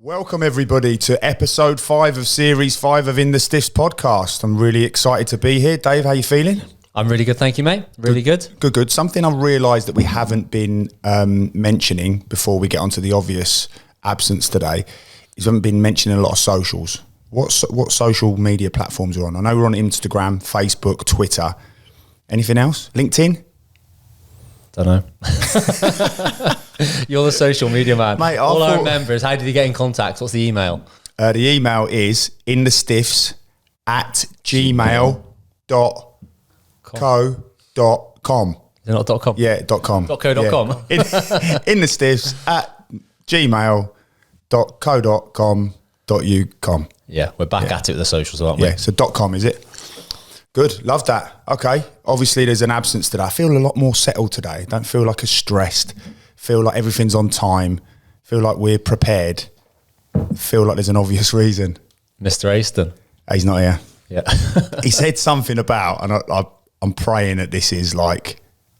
Welcome everybody to episode 5 of series 5 of In the Stiffs podcast. I'm really excited to be here. Dave, how you feeling? I'm really good, thank you, mate. Really good. Good. Something I've realised that we haven't been mentioning before we get onto the obvious absence today is we haven't been mentioning a lot of socials. What social media platforms are on? I know we're on Instagram, Facebook, Twitter. Anything else? LinkedIn? Don't know. You're the social media man. Mate, all I remember is how did he get in contact? What's the email? The email is inthestiffs@gmail.co.com. Is it not .com? Yeah, .com. .co.com. Yeah. inthestiffs@gmail.co.com.com. Yeah, we're back at it with the socials, aren't we? Yeah, so .com is it? Good, love that. Okay, obviously there's an absence today. I feel a lot more settled today. Don't feel like as stressed. Feel like everything's on time. Feel like we're prepared. Feel like there's an obvious reason. Mr. Aiston. He's not here. Yeah. He said something about, and I'm praying that this is like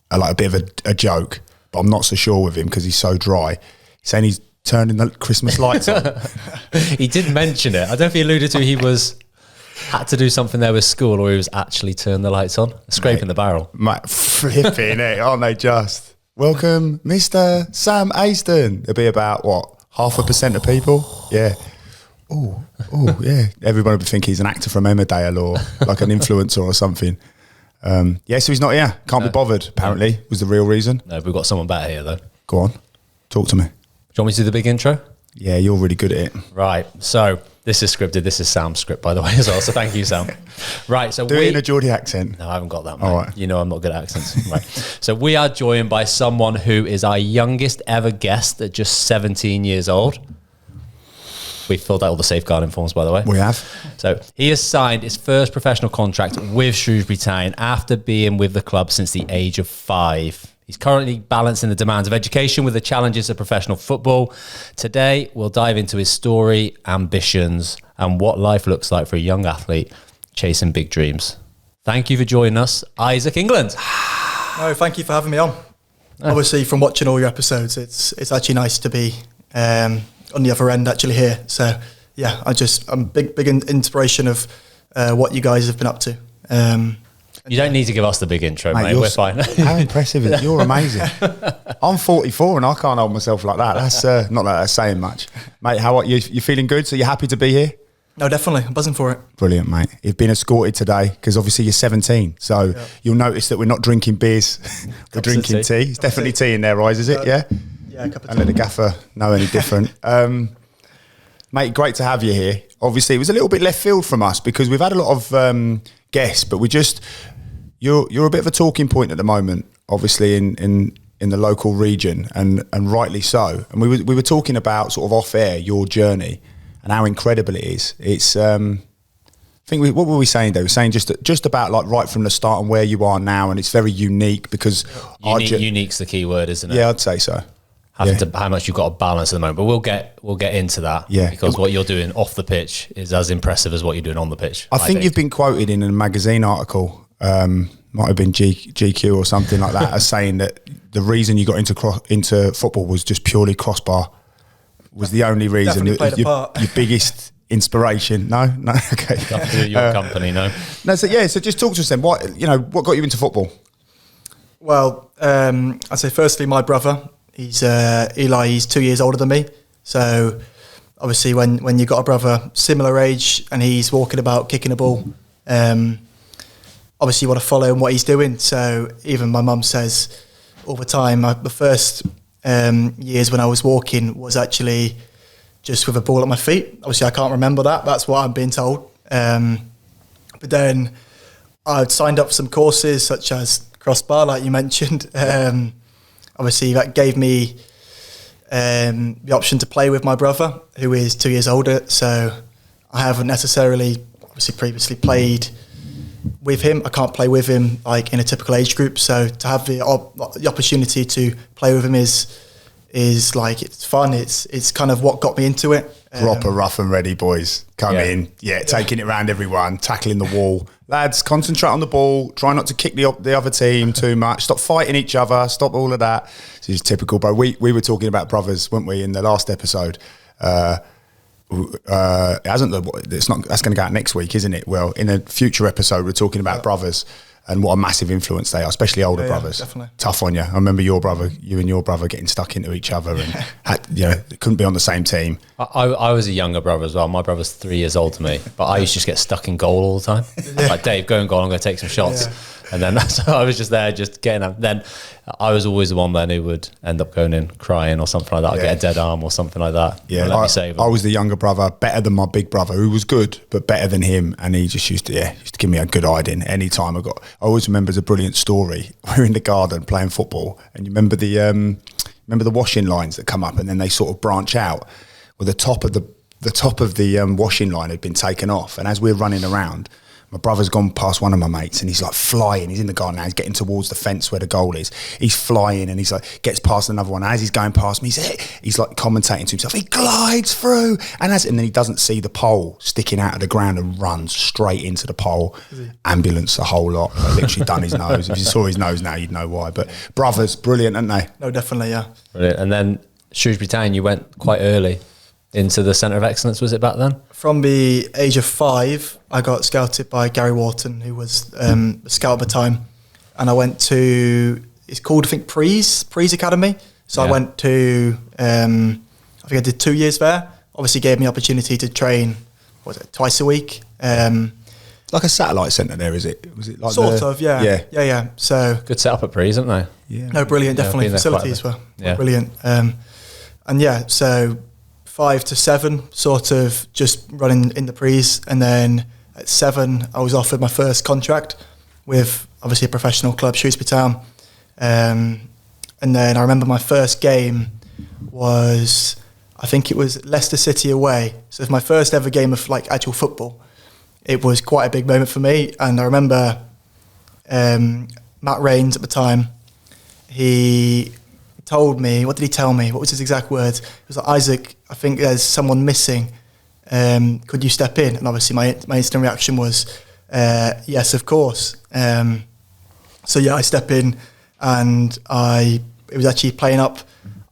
a bit of a joke, but I'm not so sure with him because he's so dry. He's saying he's turning the Christmas lights on. He did mention it. I don't know if he alluded to had to do something there with school, or he was actually turning the lights on, scraping the barrel. Mate, flipping it, aren't they just? Welcome, Mr. Sam Aiston. There'll be about, 0.5% of people? Yeah. Oh, yeah. Everybody would think he's an actor from Emmerdale or like an influencer or something. So he's not here. Can't be bothered, apparently, was the real reason. No, we've got someone better here, though. Go on, talk to me. Do you want me to do the big intro? Yeah, you're really good at it. Right, so this is scripted. This is Sam's script, by the way, as well. So thank you, Sam. Right, so Do it in a Geordie accent. No, I haven't got that, mate. All right. You know I'm not good at accents. Right. So we are joined by someone who is our youngest ever guest at just 17 years old. We filled out all the safeguarding forms, by the way. We have. So he has signed his first professional contract with Shrewsbury Town after being with the club since the age of 5. He's currently balancing the demands of education with the challenges of professional football. Today, we'll dive into his story, ambitions, and what life looks like for a young athlete chasing big dreams. Thank you for joining us, Isaac England. No, thank you for having me on. Obviously, from watching all your episodes, it's actually nice to be on the other end actually here. So, yeah, I'm big inspiration of what you guys have been up to. You don't need to give us the big intro, mate. We're fine. How impressive is it? You're amazing. I'm 44 and I can't hold myself like that. That's not that that's saying much. Mate, how are you? You feeling good? So you're happy to be here? No, definitely. I'm buzzing for it. Brilliant, mate. You've been escorted today because obviously you're 17. So You'll notice that we're not drinking beers. We're drinking tea. It's definitely tea in their eyes, is it? Yeah? Yeah, a cup of tea. And let the gaffer know any different. Mate, great to have you here. Obviously, it was a little bit left field from us because we've had a lot of guests, but you're a bit of a talking point at the moment, obviously in the local region, and rightly so. And we were talking about sort of off air your journey and how incredible it is. It's what were we saying though? We were saying just about like right from the start and where you are now, and it's very unique because unique's the key word, isn't it? Yeah, I'd say so. How much you've got to balance at the moment, but we'll get into that. Yeah, because what you're doing off the pitch is as impressive as what you're doing on the pitch. I think you've been quoted in a magazine article. Might have been GQ or something like that, as saying that the reason you got into football was just purely crossbar. Was the only reason. Your biggest inspiration? No, okay. Nothing to do with your company, no. No, so just talk to us then. What got you into football? Well, I'd say firstly, my brother. He's Eli. He's 2 years older than me. So obviously, when you got a brother similar age and he's walking about kicking a ball. Obviously, you want to follow him what he's doing. So even my mum says all the time, the first years when I was walking was actually just with a ball at my feet. Obviously, I can't remember that. That's what I'm being told. But then I'd signed up for some courses such as crossbar, like you mentioned. Obviously, that gave me the option to play with my brother, who is 2 years older. So I haven't necessarily, obviously, previously played with him. I can't play with him like in a typical age group. So to have the opportunity to play with him is like, it's fun. It's kind of what got me into it. Proper rough and ready boys come in, taking it around everyone, tackling the wall. Lads, concentrate on the ball. Try not to kick the other team too much. Stop fighting each other. Stop all of that. This is typical, bro. We were talking about brothers, weren't we, in the last episode? It hasn't. It's not. That's going to go out next week, isn't it? Well, in a future episode, we're talking about brothers and what a massive influence they are, especially older brothers. Definitely. Tough on you. I remember you and your brother getting stuck into each other and couldn't be on the same team. I was a younger brother as well. My brother's 3 years older than me, but I used to just get stuck in goal all the time. Like, Dave, go in goal, I'm going to take some shots. Yeah. And then so I was just there, just getting them. Then I was always the one then who would end up going in crying or something like that. I'd get a dead arm or something like that. Yeah, Let me save him. I was the younger brother, better than my big brother, who was good, but better than him. And he just used to give me a good hiding any time I always remember, it's a brilliant story. We were in the garden playing football, and you remember the washing lines that come up, and then they sort of branch out. Well, the top of the washing line had been taken off, and as we're running around, my brother's gone past one of my mates and he's like flying. He's in the garden now. He's getting towards the fence where the goal is. He's flying and he's like, gets past another one. As he's going past me, he's like commentating to himself. He glides through and then he doesn't see the pole sticking out of the ground and runs straight into the pole. Ambulance a whole lot. Like, literally done his nose. If you saw his nose now, you'd know why. But brothers, brilliant, aren't they? No, definitely, yeah. Brilliant. And then Shrewsbury Town, you went quite early into the Centre of Excellence, was it back then? From the age of 5, I got scouted by Gary Wharton, who was the scout at the time. And I went to, it's called, I think, Prees Academy. So I went to, I think I did 2 years there. Obviously gave me opportunity to train, twice a week. Like a satellite centre there, is it? Was it like sort of, yeah. Yeah. So good setup at Prees, isn't they? Yeah. No, brilliant, definitely. Facilities were brilliant. And so 5 to 7, sort of just running in the Prees, and then at 7 I was offered my first contract with obviously a professional club, Shrewsbury Town, and then I remember my first game was, I think it was Leicester City away, so it's my first ever game of like actual football. It was quite a big moment for me, and I remember Matt Rains at the time, he told me, what did he tell me? What was his exact words? It was like, Isaac, I think there's someone missing. Could you step in? And obviously my instant reaction was, yes, of course. So I step in, and it was actually playing up,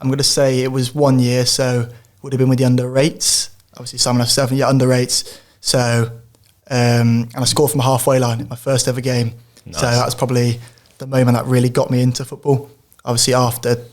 I'm going to say it was 1 year, so it would have been with the under 8s. Obviously Simon F7, under 8s. So, and I scored from a halfway line in my first ever game. Nice. So that was probably the moment that really got me into football. Obviously after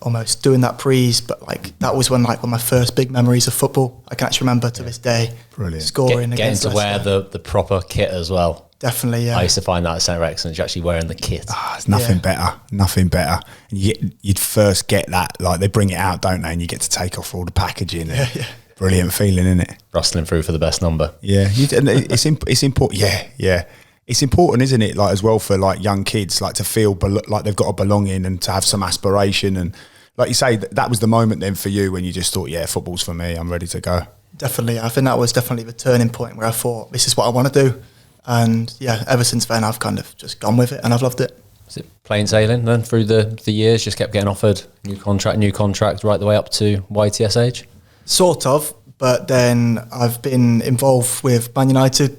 almost doing that Prees, but like that was when one of my first big memories of football I can actually remember to this day. Brilliant. Scoring getting against to Leicester. wear the proper kit as well. Definitely, yeah. I used to find that at Centre of Excellence, you're actually wearing the kit. It's nothing better. And you'd first get that, like they bring it out, don't they? And you get to take off all the packaging. Yeah. Brilliant feeling, isn't it? Rustling through for the best number. Yeah, and it's important. Yeah. It's important, isn't it? Like as well for like young kids, like to feel like they've got a belonging and to have some aspiration. And like you say, that was the moment then for you when you just thought, yeah, football's for me. I'm ready to go. Definitely, I think that was definitely the turning point where I thought, this is what I want to do. And yeah, ever since then, I've kind of just gone with it, and I've loved it. Was it plain sailing then through the years? Just kept getting offered new contract, right the way up to YTSH. Sort of, but then I've been involved with Man United,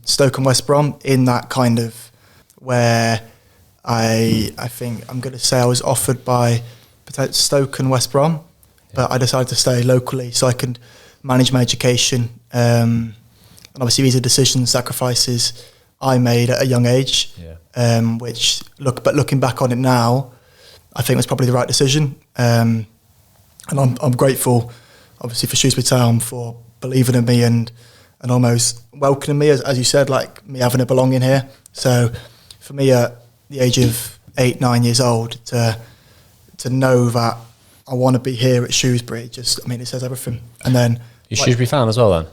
Stoke and West Brom in that kind of where I think I'm going to say I was offered by Stoke and West Brom, but I decided to stay locally so I could manage my education. And obviously these are decisions, sacrifices I made at a young age, which looking back on it now, I think was probably the right decision. And I'm grateful, obviously, for Shrewsbury Town for believing in me and almost welcoming me, as you said, like me having a belonging here. So for me, at the age of 8-9 years old, to know that I want to be here at Shrewsbury, it says everything. And then you're Shrewsbury fan as well, then.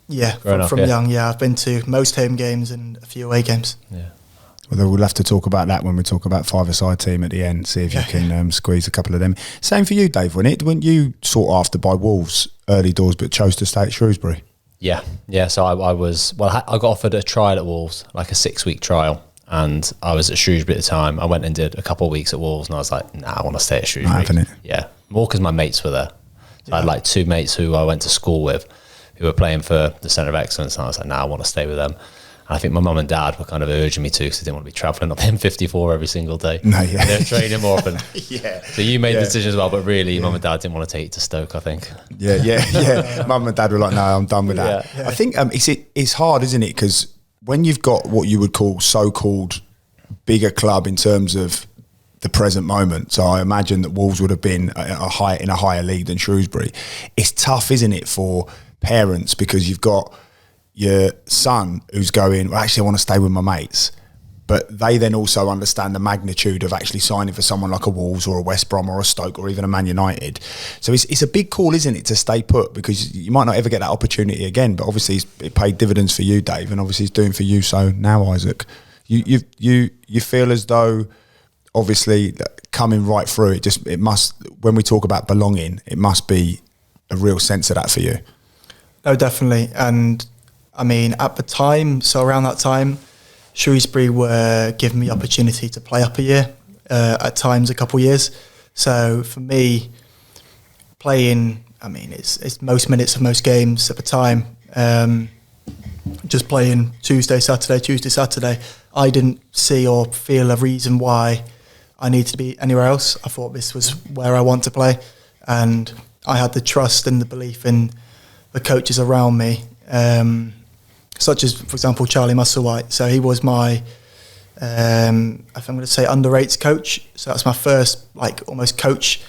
Yeah, from young. Yeah, I've been to most home games and a few away games. Yeah. Well, we'll have to talk about that when we talk about five-a-side team at the end. See if you can squeeze a couple of them. Same for you, Dave. Weren't you sought after by Wolves early doors, but chose to stay at Shrewsbury? Yeah. So I got offered a trial at Wolves, like a 6-week trial, and I was at Shrewsbury at the time. I went and did a couple of weeks at Wolves, and I was like, nah, I want to stay at Shrewsbury. Not having it. Yeah, more because my mates were there. So I had like 2 mates who I went to school with, who were playing for the Centre of Excellence, and I was like, nah, I want to stay with them. I think my mum and dad were kind of urging me to, because they didn't want to be travelling up M54 every single day. No, yeah. They're training more often. Yeah. So you made the decision as well, but really, mum and dad didn't want to take you to Stoke, I think. Yeah. Mum and dad were like, no, I'm done with that. Yeah. I think it's hard, isn't it? Because when you've got what you would call so-called bigger club in terms of the present moment, so I imagine that Wolves would have been in a higher league than Shrewsbury. It's tough, isn't it, for parents, because you've got your son who's going, well, actually I want to stay with my mates, but they then also understand the magnitude of actually signing for someone like a Wolves or a West Brom or a Stoke or even a Man United. So it's a big call, isn't it, to stay put, because you might not ever get that opportunity again, but obviously it paid dividends for you, Dave, and obviously it's doing for you so now, Isaac. You feel as though obviously coming right through it must, when we talk about belonging, it must be a real sense of that for you. No, definitely. And I mean, at the time, so around that time, Shrewsbury were giving me opportunity to play up a year, at times a couple of years. So for me, playing, I mean, it's most minutes of most games at the time. Just playing Tuesday, Saturday, I didn't see or feel a reason why I needed to be anywhere else. I thought this was where I want to play, and I had the trust and the belief in the coaches around me, such as, for example, Charlie Musselwhite. So he was my, I think I'm going to say under-8s coach. So that's my first, almost coach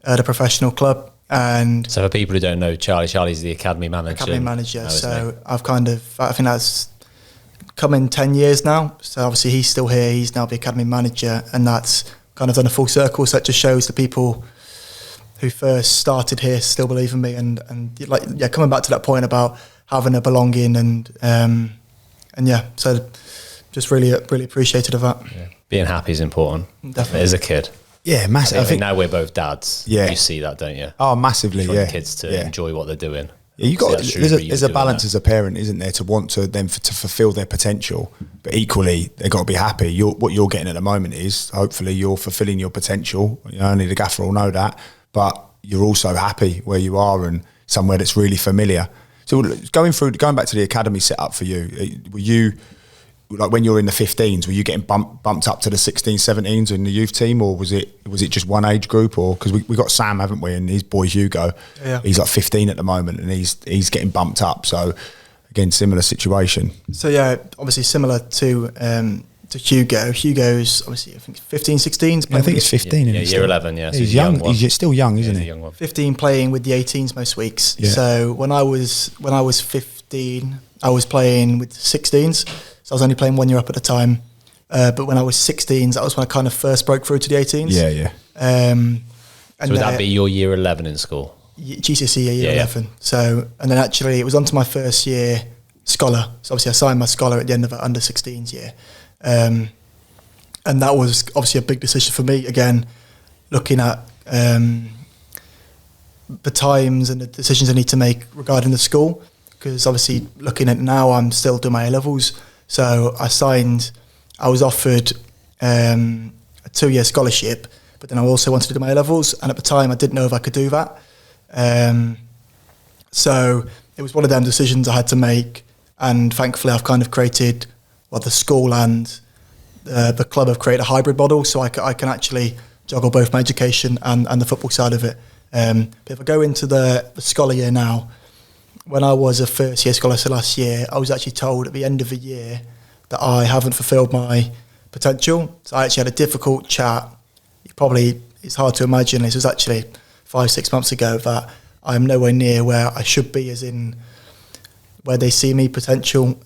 at a professional club. And so for people who don't know, Charlie's the academy manager. So I think that's come in 10 years now. So obviously he's still here. He's now the academy manager, and that's kind of done a full circle. So it just shows the people who first started here still believe in me, and coming back to that point about having a belonging, and so just really appreciated of that. Yeah. Being happy is important. Definitely. As a kid. Yeah, massive. I think now we're both dads. Yeah. You see that, don't you? Oh, massively. You want yeah. the kids to enjoy what they're doing. Yeah, you got. There's a balance that. as a parent, isn't there, to want to them to fulfil their potential, but equally they've got to be happy. What you're getting at the moment is hopefully you're fulfilling your potential. Only the gaffer will know that, but you're also happy where you are and somewhere that's really familiar. So going back to the academy setup for you, were you, like when you were in the 15s, were you getting bumped up to the 16s, 17s in the youth team, or was it just one age group? Or because we got Sam, haven't we, and his boy Hugo, he's like 15 at the moment, and he's getting bumped up. So again, similar situation. So yeah, obviously similar to Hugo. Hugo's obviously, I think 15, 16. I think it's 15. Yeah, year 11. Yeah, so he's young. He's still young, isn't he? Young one. 15, playing with the 18s most weeks. Yeah. So when I was 15, I was playing with 16s. So I was only playing 1 year up at the time. But when I was 16s, that was when I kind of first broke through to the 18s. Yeah. And so would that be your year 11 in school? GCSE year 11. So, and then actually it was onto my first year scholar. So obviously I signed my scholar at the end of it, under 16s year. And that was obviously a big decision for me. Again, looking at the times and the decisions I need to make regarding the school, because obviously looking at now, I'm still doing my A-levels. So I was offered a 2-year scholarship, but then I also wanted to do my A-levels, and at the time I didn't know if I could do that. So it was one of them decisions I had to make, and thankfully I've kind of created, the school and the club have created a hybrid model, so I can actually juggle both my education and the football side of it. But if I go into the scholar year now, when I was a first year scholar, so last year, I was actually told at the end of the year that I haven't fulfilled my potential. So I actually had a difficult chat. It's hard to imagine, this was actually 5-6 months ago, that I'm nowhere near where I should be, as in where they see me potential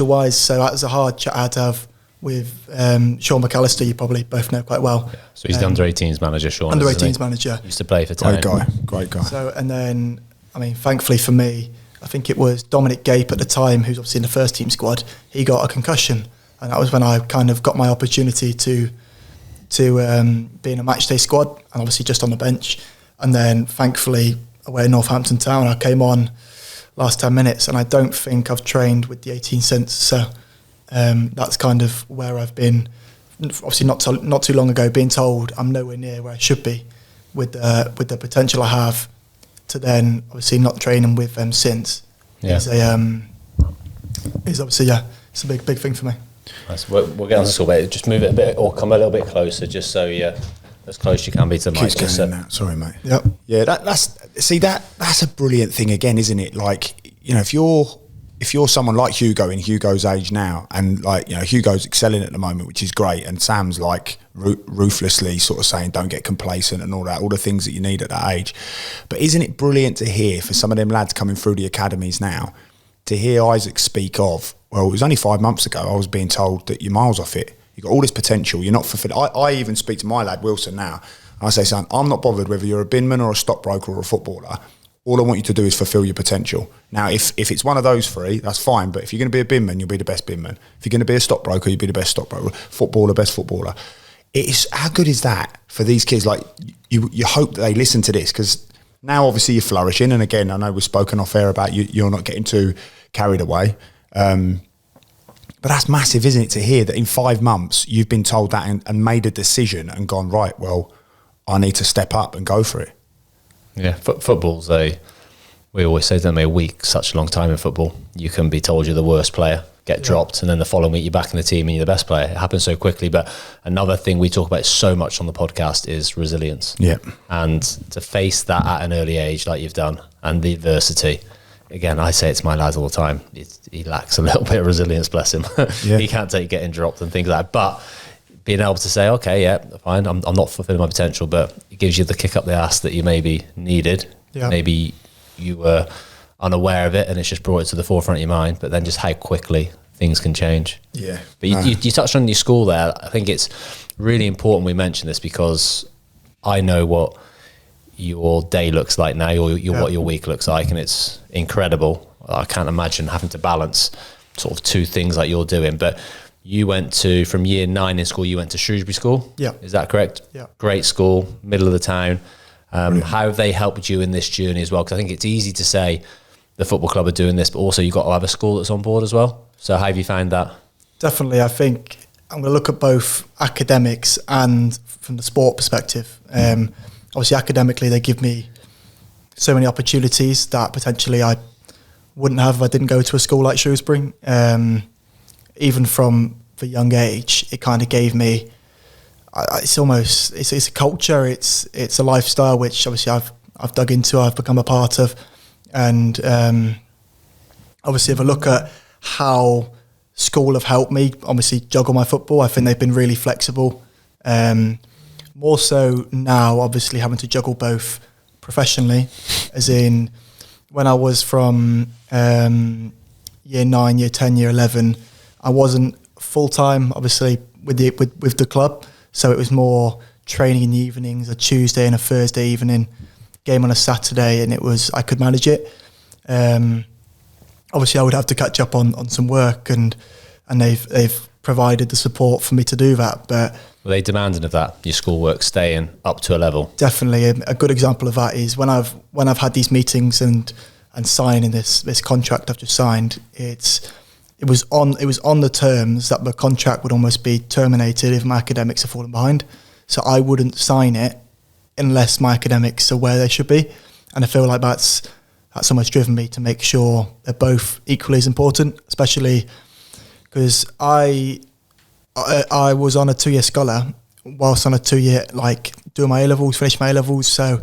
wise. So that was a hard chat I had to have with Sean McAllister, you probably both know quite well. Yeah. So he's the under-18s manager, Sean. Under-18s manager. Used to play for Town. Great guy. So, and then, I mean, thankfully for me, I think it was Dominic Gape at the time, who's obviously in the first team squad. He got a concussion, and that was when I kind of got my opportunity to be in a matchday squad, and obviously just on the bench. And then thankfully away at Northampton Town, I came on last 10 minutes, and I don't think I've trained with the 18 since. So that's kind of where I've been. Obviously not too long ago, being told I'm nowhere near where I should be with the potential I have, to then obviously not training with them since is obviously it's a big thing for me. Nice. We'll get on to school, but just move it a bit or come a little bit closer, just so you're as close as you can be to the mic. Keeps going in that. Sorry, mate. Yep. Yeah, that's a brilliant thing again, isn't it? Like, you know, if you're someone like Hugo in Hugo's age now, and like, you know, Hugo's excelling at the moment, which is great, and Sam's like ruthlessly sort of saying don't get complacent and all that, all the things that you need at that age. But isn't it brilliant to hear for some of them lads coming through the academies now, to hear Isaac speak of, well, it was only 5 months ago I was being told that you're miles off it. You've got all this potential, you're not fulfilled. I even speak to my lad Wilson now. I say, son, I'm not bothered whether you're a binman or a stockbroker or a footballer. All I want you to do is fulfil your potential. Now, if it's one of those three, that's fine. But if you're going to be a binman, you'll be the best binman. If you're going to be a stockbroker, you'll be the best stockbroker. Footballer, best footballer. How good is that for these kids? Like, you hope that they listen to this, because now obviously you're flourishing. And again, I know we've spoken off air about you're not getting too carried away. But that's massive, isn't it, to hear that in 5 months you've been told that and made a decision and gone, right, well, I need to step up and go for it. Yeah, football's we always say that a week, such a long time in football. You can be told you're the worst player, get dropped, and then the following week you're back in the team and you're the best player. It happens so quickly. But another thing we talk about so much on the podcast is resilience. Yeah. And to face that at an early age like you've done, and the adversity. Again, I say it to my lads all the time. He lacks a little bit of resilience, bless him. Yeah. He can't take getting dropped and things like that. But being able to say, okay, yeah, fine, I'm not fulfilling my potential, but it gives you the kick up the ass that you maybe needed. Yeah. Maybe you were unaware of it and it's just brought it to the forefront of your mind, but then just how quickly things can change. Yeah. But you touched on your school there. I think it's really important we mention this, because I know what your day looks like now, or what your week looks like, and it's incredible. I can't imagine having to balance sort of two things like you're doing. But you went to, from year 9 in school, you went to Shrewsbury School. Yeah. Is that correct? Yeah. Great school, middle of the town. How have they helped you in this journey as well? Because I think it's easy to say the football club are doing this, but also you've got to have a school that's on board as well. So how have you found that? Definitely. I think I'm going to look at both academics and from the sport perspective. Obviously, academically, they give me so many opportunities that potentially I wouldn't have if I didn't go to a school like Shrewsbury. Even from the young age, it kind of gave me. It's a culture. It's a lifestyle which obviously I've dug into. I've become a part of, and obviously, if I look at how school have helped me, obviously juggle my football, I think they've been really flexible. More so now, obviously, having to juggle both professionally, as in when I was from year 9, year 10, year 11, I wasn't full time, obviously, with the club. So it was more training in the evenings, a Tuesday and a Thursday evening, game on a Saturday, and I could manage it. Obviously, I would have to catch up on some work, and they've provided the support for me to do that, but. Were they demanding of that, your schoolwork staying up to a level? Definitely. A good example of that is when I've had these meetings and signing this contract I've just signed, it was on the terms that the contract would almost be terminated if my academics are falling behind. So I wouldn't sign it unless my academics are where they should be. And I feel like that's almost driven me to make sure they're both equally as important, especially because I was on a 2-year scholar whilst on a 2-year, like doing my A-levels, finished my A-levels. So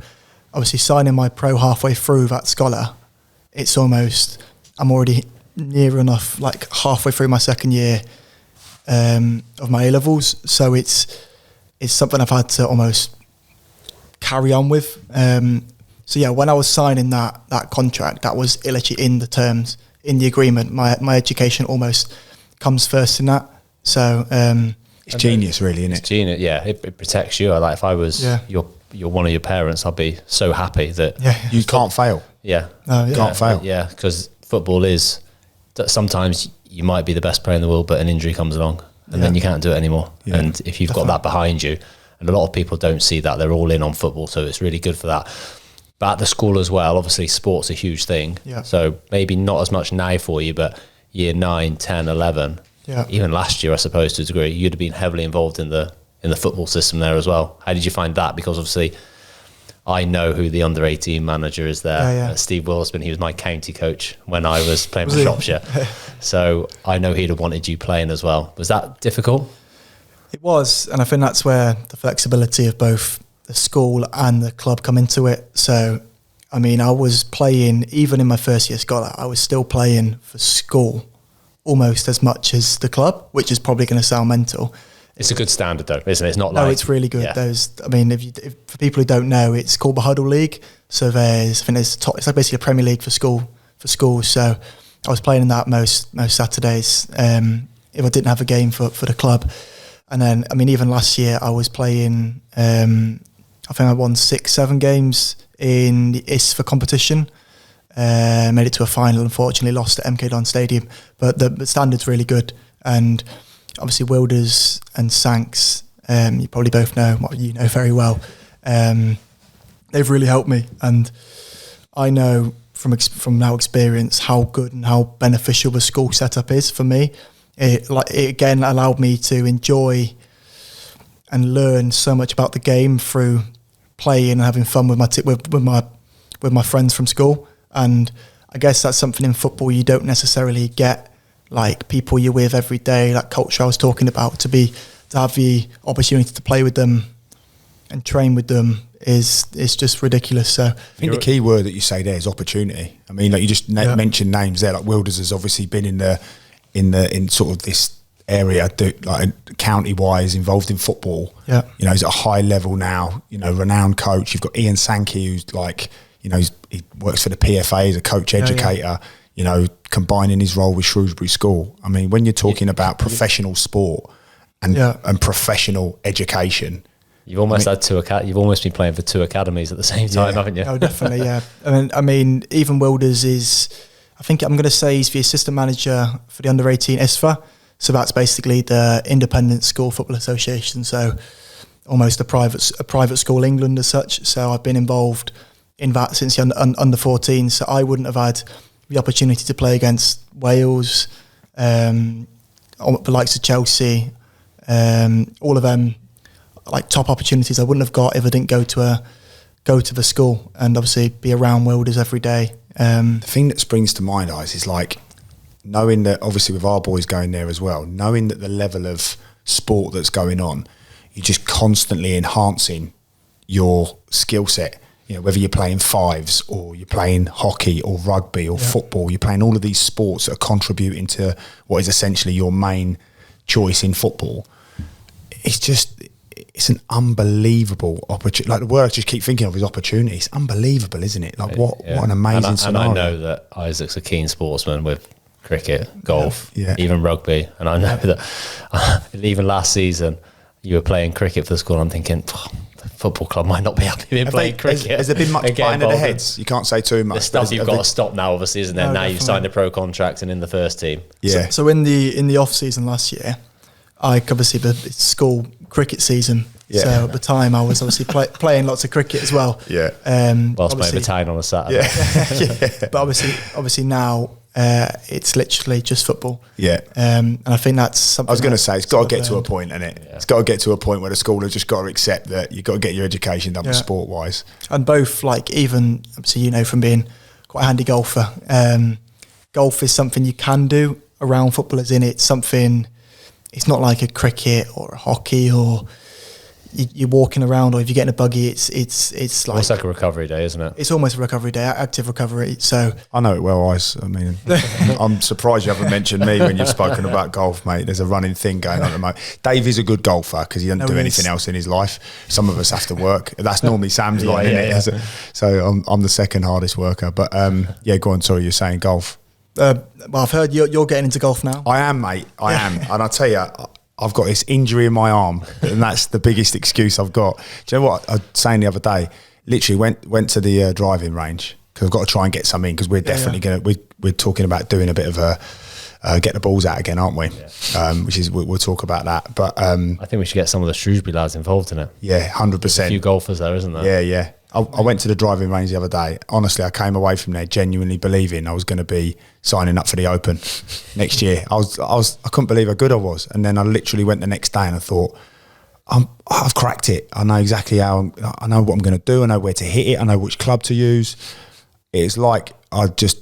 obviously signing my pro halfway through that scholar, it's almost, I'm already near enough, like halfway through my second year of my A-levels. So it's something I've had to almost carry on with. So yeah, when I was signing that contract, that was literally in the terms, in the agreement. My education almost comes first in that. So it's genius, really, isn't it? It's genius, yeah. It protects you. Like if I was your one of your parents, I'd be so happy that you can't fail. Yeah, can't fail. Yeah, because football is that sometimes you might be the best player in the world, but an injury comes along, and then you can't do it anymore. Yeah. And if you've got that behind you, and a lot of people don't see that, they're all in on football, so it's really good for that. But at the school as well, obviously sport's a huge thing. Yeah. So maybe not as much now for you, but year 9, 10, 11. Yeah. Even last year, I suppose, to a degree, you'd have been heavily involved in the football system there as well. How did you find that? Because obviously, I know who the under-18 manager is there. Steve Wilsman, he was my county coach when I was playing for Shropshire. So I know he'd have wanted you playing as well. Was that difficult? It was, and I think that's where the flexibility of both the school and the club come into it. So, I mean, I was playing, even in my first year scholar, I was still playing for school almost as much as the club, which is probably going to sound mental. It's a good standard though, isn't it? It's not like... No, it's really good. Yeah. I mean, for people who don't know, it's called the Huddle League. So it's like basically a Premier League for schools. So I was playing in that most Saturdays if I didn't have a game for the club. And then, I mean, even last year I was playing, I think I won 6-7 games in the ISFA competition. Made it to a final, unfortunately lost at MK Don Stadium. But the standard's really good. And obviously Wilders and Sanks, you probably both know, what you know very well. They've really helped me, and I know from now experience how good and how beneficial the school setup is for me. It again allowed me to enjoy and learn so much about the game through playing and having fun with my friends from school. And I guess that's something in football you don't necessarily get. Like people you're with every day, that culture I was talking about, to have the opportunity to play with them and train with them is just ridiculous. So I think the key word that you say there is opportunity. I mean, like you just mentioned names there. Like Wilders has obviously been in sort of this area, like county wise, involved in football. Yeah, you know, he's at a high level now. You know, renowned coach. You've got Ian Sankey, who's like, you know, he works for the PFA as a coach educator. You know, combining his role with Shrewsbury School. I mean, when you're talking about professional sport and professional education, you've almost had you've almost been playing for 2 academies at the same time, haven't you? Oh, definitely, yeah. I mean, even Wilders is, I think I'm going to say he's the assistant manager for the under-18 ISFA. So that's basically the Independent School Football Association. So almost a private school England as such. So I've been involved in that since under 14. So I wouldn't have had the opportunity to play against Wales, the likes of Chelsea, all of them, like top opportunities I wouldn't have got if I didn't go to the school and obviously be around Wilders every day. The thing that springs to mind, guys, is like knowing that obviously with our boys going there as well, knowing that the level of sport that's going on, you're just constantly enhancing your skill set. You know, whether you're playing fives or you're playing hockey or rugby or football, you're playing all of these sports that are contributing to what is essentially your main choice in football. It's an unbelievable opportunity. Like the word I just keep thinking of is opportunity. It's unbelievable, isn't it? Like what an amazing scenario. And I know that Isaac's a keen sportsman with cricket, golf, even rugby. And I know that even last season you were playing cricket for the school. I'm thinking, the football club might not be happy with playing cricket. Has there been much butting of the heads? You can't say too much. The stuff you've got to stop now, obviously, isn't there? No, now definitely. You've signed a pro contract and in the first team. Yeah. So in the off season last year, I obviously the school cricket season. Yeah. So at the time, I was obviously playing lots of cricket as well. Yeah. Whilst playing the town on a Saturday. Yeah. But obviously now it's literally just football. Yeah. And I think that's something. I was going to say it's got to get to a point, isn't it? Yeah. It's got to get to a point where the school has just got to accept that you've got to get your education done sport wise. And both, like even obviously, you know, from being quite a handy golfer, golf is something you can do around football. As in, it's something. It's not like a cricket or a hockey or you're walking around, or if you get in a buggy, it's like almost like a recovery day, isn't it? It's almost a recovery day, active recovery. So I know it well, Ice. I mean, I'm surprised you haven't mentioned me when you've spoken about golf, mate. There's a running thing going on at the moment. Dave is a good golfer because he doesn't do anything else in his life. Some of us have to work. That's normally Sam's line, isn't it? So I'm the second hardest worker. But go on. Sorry, you're saying golf. Well, I've heard you're getting into golf now. I am, mate. I am, and I'll tell you, I've got this injury in my arm, and that's the biggest excuse I've got. Do you know what I was saying the other day? Literally went to the driving range because I've got to try and get some in because we're definitely we're talking about doing a bit of a get the balls out again, aren't we? Yeah. Which is we'll talk about that. But I think we should get some of the Shrewsbury lads involved in it. Yeah, 100%. A few golfers there, isn't there? Yeah. I went to the driving range the other day. Honestly, I came away from there genuinely believing I was going to be signing up for the Open next year. I couldn't believe how good I was. And then I literally went the next day and I thought, I've cracked it. I know exactly I know what I'm going to do. I know where to hit it. I know which club to use. It's like I just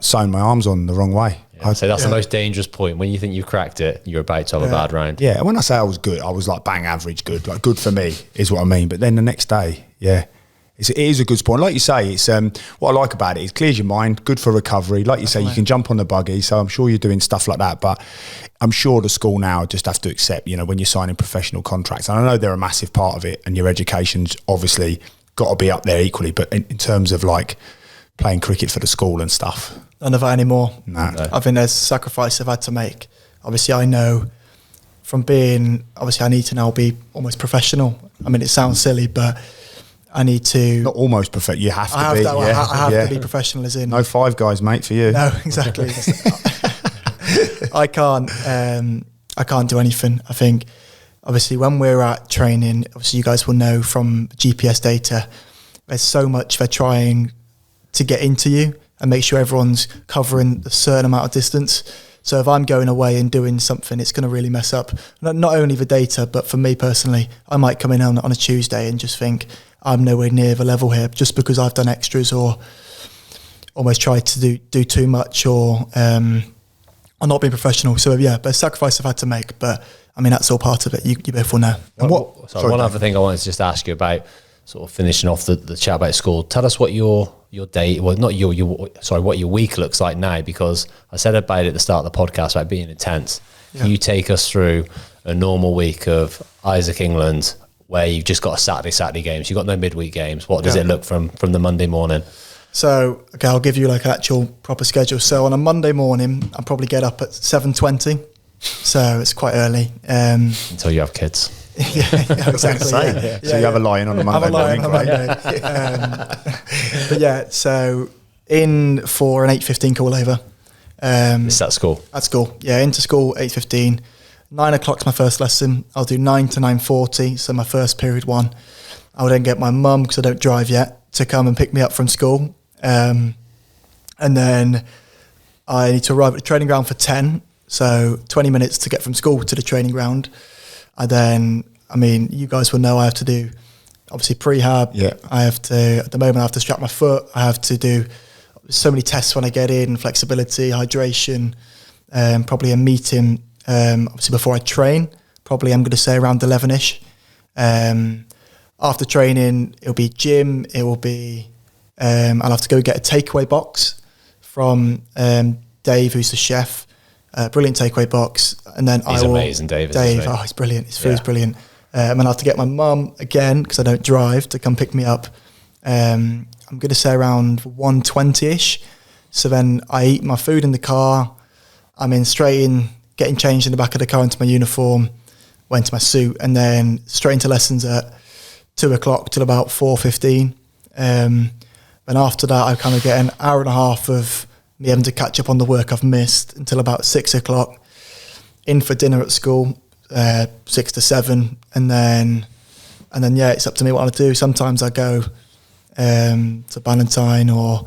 sewn my arms on the wrong way. Yeah, so that's the most dangerous point. When you think you've cracked it, you're about to have a bad round. Yeah, and when I say I was good, I was like bang average good. Like good for me is what I mean. But then the next day, it is a good sport. And like you say, it's what I like about it. It clears your mind, good for recovery. Like you say, you can jump on the buggy. So I'm sure you're doing stuff like that. But I'm sure the school now just have to accept, when you're signing professional contracts. And I know they're a massive part of it, and your education's obviously got to be up there equally. But in terms of like playing cricket for the school and stuff, none of that anymore. No. I think there's a sacrifice I've had to make. Obviously, I know from being, I need to now be almost professional. I mean, it sounds silly, but I need to... Not almost perfect, you have to be. I have to be professional as in... No Five Guys, mate, for you. No, exactly. I can't do anything. I think, obviously, when we're at training, obviously you guys will know from GPS data, there's so much they're trying to get into you and make sure everyone's covering a certain amount of distance. So if I'm going away and doing something, it's going to really mess up not only the data, but for me personally, I might come in on a Tuesday and just think I'm nowhere near the level here just because I've done extras or almost tried to do too much or not being professional. So but a sacrifice I've had to make, but I mean, that's all part of it. You both will know. And one other thing I wanted to just ask you about, sort of finishing off the chat about school. Tell us what your day, well, not what your week looks like now, because I said about it at the start of the podcast about being intense. Yeah. You take us through a normal week of Isaac England, where you've just got a Saturday games. You've got no midweek games. What does it look from the Monday morning? So, okay, I'll give you like an actual proper schedule. So on a Monday morning, I'll probably get up at 7:20. So it's quite early. Until you have kids. Exactly. So you have a lie-in on a Monday morning. But so in for an 8:15 call over. It's at school? At school, into school, 8:15. 9 o'clock's my first lesson. I'll do 9 to 9:40, so my first period one. I'll then get my mum, because I don't drive yet, to come and pick me up from school. And then I need to arrive at the training ground for 10, so 20 minutes to get from school to the training ground. And then, I mean, you guys will know I have to do, obviously, prehab. Yeah. I have to, at the moment, I have to strap my foot. I have to do so many tests when I get in, flexibility, hydration, probably a meeting, obviously, before I train. Probably, I'm going to say around 11-ish. After training, it'll be gym. It will be, I'll have to go get a takeaway box from Dave, who's the chef. Brilliant takeaway box, and then he's amazing, Dave. He's brilliant. His food's brilliant. And I have to get my mum again, because I don't drive, to come pick me up. I'm going to say around 1:20ish. So then I eat my food in the car. I'm in straight in, getting changed in the back of the car into my uniform, went to my suit, and then straight into lessons at 2 o'clock till about 4:15. And after that, I kind of get an hour and a half of me having to catch up on the work I've missed until about 6 o'clock. In for dinner at school, 6 to 7, and then it's up to me what I want to do. Sometimes I go to Ballantyne or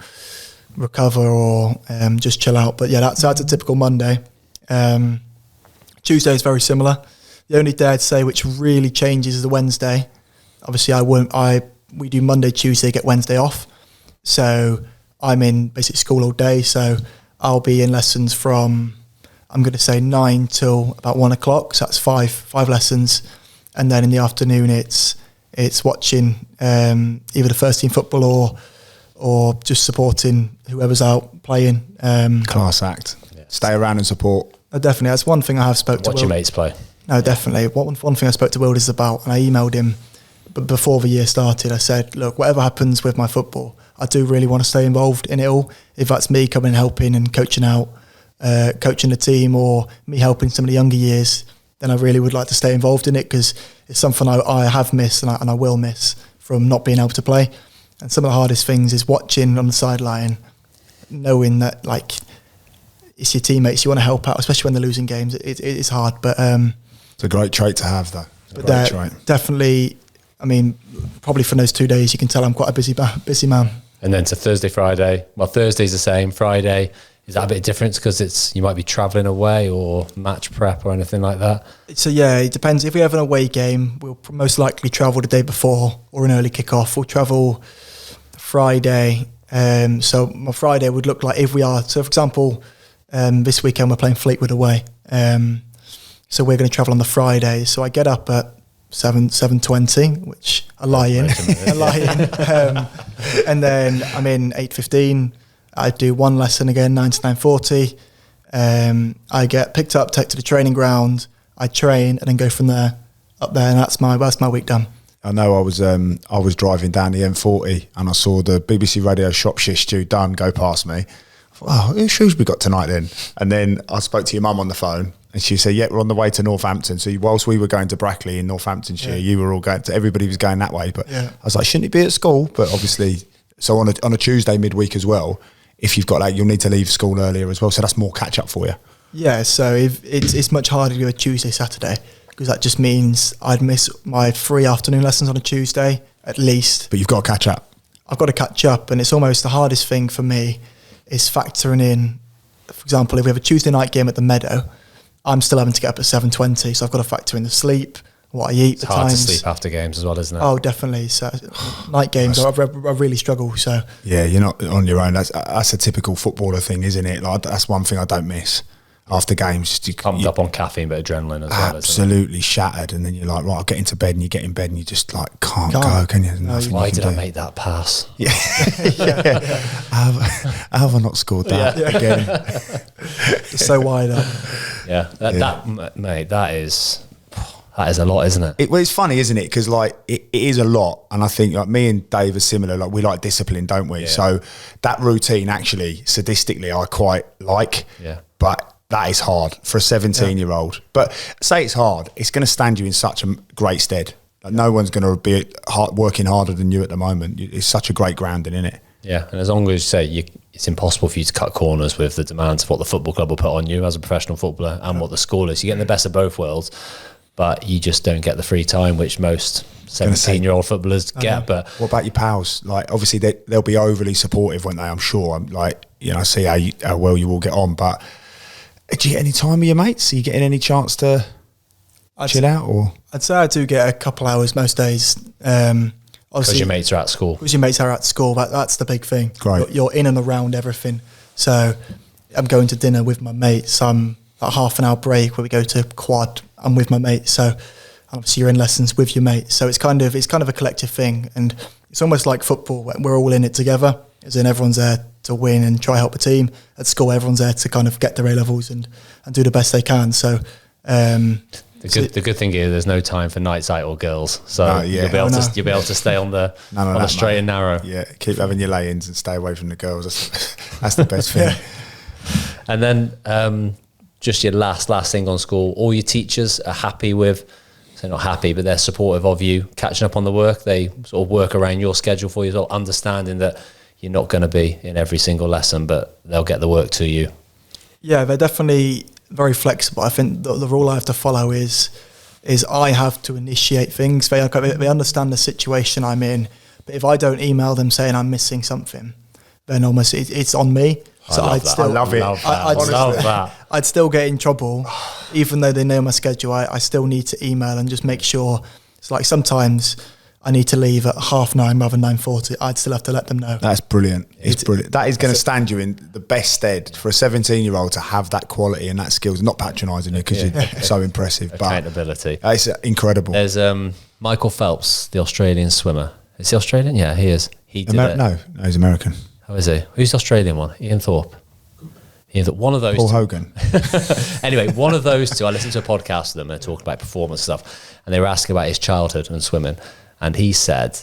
recover or just chill out. But that's a typical Monday. Tuesday is very similar. The only day I'd say which really changes is the Wednesday. Obviously, we do Monday, Tuesday, get Wednesday off. So I'm in basically school all day, so I'll be in lessons from, I'm going to say 9 till about 1 o'clock, so that's five lessons, and then in the afternoon it's watching either the first team football or just supporting whoever's out playing. Class act. Yes. Stay around and support. Definitely, that's one thing I have spoke to Will. Watch your mates play. No, definitely. One thing I spoke to Will is about, and I emailed him before the year started. I said, look, whatever happens with my football, I do really want to stay involved in it all. If that's me coming and helping and coaching out, coaching the team, or me helping some of the younger years, then I really would like to stay involved in it, because it's something I have missed and I will miss from not being able to play. And some of the hardest things is watching on the sideline, knowing that like it's your teammates, you want to help out, especially when they're losing games. It's hard, but it's a great trait to have, though. Definitely. I mean, probably from those 2 days, you can tell I'm quite a busy man. And then to Thursday, Friday. Well, Thursday's the same. Friday, Is that a bit different because you might be travelling away or match prep or anything like that? So yeah, it depends. If we have an away game, we'll most likely travel the day before or an early kick-off. We'll travel Friday. So my Friday would look like if we are. So for example, this weekend we're playing Fleetwood away. So we're going to travel on the Friday. So I get up at 7:20, which I lie in. And then I'm in 8:15. I do one lesson again, 9 to 9:40. I get picked up, take to the training ground. I train and then go from there up there, and that's my week done. I know I was driving down the M40 and I saw the BBC Radio Shropshire Stu Dunn go past me. I thought, oh, who's Shrewsbury got tonight then? And then I spoke to your mum on the phone and she said, yeah, we're on the way to Northampton. So whilst we were going to Brackley in Northamptonshire, you were all going to, everybody was going that way. But I was like, shouldn't it be at school? But obviously, so on a Tuesday midweek as well, if you've got that, you'll need to leave school earlier as well. So that's more catch up for you. Yeah, so if it's much harder to do a Tuesday, Saturday, because that just means I'd miss my free afternoon lessons on a Tuesday at least. But you've got to catch up. I've got to catch up, and it's almost the hardest thing for me is factoring in, for example, if we have a Tuesday night game at the Meadow, I'm still having to get up at 7:20, so I've got to factor in the sleep, what I eat, it's hard to sleep after games as well, isn't it? Oh, definitely. So night games, I really struggle. So yeah, you're not on your own. That's a typical footballer thing, isn't it? Like that's one thing I don't miss. After games, pumped up on caffeine, but adrenaline as well. Absolutely shattered, and then you're like, right, I'll get into bed, and you get in bed, and you just like can't go, can you? No, why did I make that pass? Yeah, How have I not scored that again? It's so wide up. Yeah, that is a lot, isn't it? Well, it's funny, isn't it? Because like it is a lot, and I think like me and Dave are similar. Like we like discipline, don't we? Yeah. So that routine, actually, sadistically, I quite like. Yeah, but that is hard for a 17-year-old. But say it's hard, it's going to stand you in such a great stead. Like no one's going to be working harder than you at the moment. It's such a great grounding, isn't it? Yeah, and as long as you say it's impossible for you to cut corners with the demands of what the football club will put on you as a professional footballer and what the school is. You're getting the best of both worlds, but you just don't get the free time, which most 17-year-old footballers get. But what about your pals? Like obviously they'll be overly supportive, won't they? I'm sure. I'm like, I see how well you all get on, but do you get any time with your mates? Are you getting any chance to chill out? Or I'd say I do get a couple hours most days. Because your mates are at school. Because your mates are at school. That's the big thing. Great. You're in and around everything. So I'm going to dinner with my mates. I'm a half an hour break where we go to quad. I'm with my mates. So obviously you're in lessons with your mates. So it's kind of a collective thing, and it's almost like football. We're all in it together. As in everyone's there to win and try help a team. At school, everyone's there to kind of get their A-levels and do the best they can. So the good thing is there's no time for nights out or girls. So you'll be able to stay on the straight and narrow. Yeah, keep having your lay-ins and stay away from the girls. That's the best thing. And then just your last thing on school. All your teachers are happy with. They're not happy, but they're supportive of you catching up on the work. They sort of work around your schedule for you as well, understanding that you're not going to be in every single lesson, but they'll get the work to you. Yeah, they're definitely very flexible. I think the rule I have to follow is I have to initiate things. They understand the situation I'm in, but if I don't email them saying I'm missing something, then almost it's on me. So I love it. I love that. I'd still get in trouble, even though they know my schedule. I still need to email and just make sure. It's like sometimes I need to leave at 9:30 rather than 9:40. I'd still have to let them know. That's brilliant. It's brilliant. That is going to stand you in the best stead for a 17-year-old to have that quality and that skills. Not patronising you because you're so impressive. Accountability. But it's incredible. There's Michael Phelps, the Australian swimmer. Is he Australian? Yeah, he is. He did it. No, he's American. How is he? Who's the Australian one? Ian Thorpe. One of those. Paul Hogan. Anyway, one of those two. I listened to a podcast with them and they talked about performance stuff, and they were asking about his childhood and swimming. And he said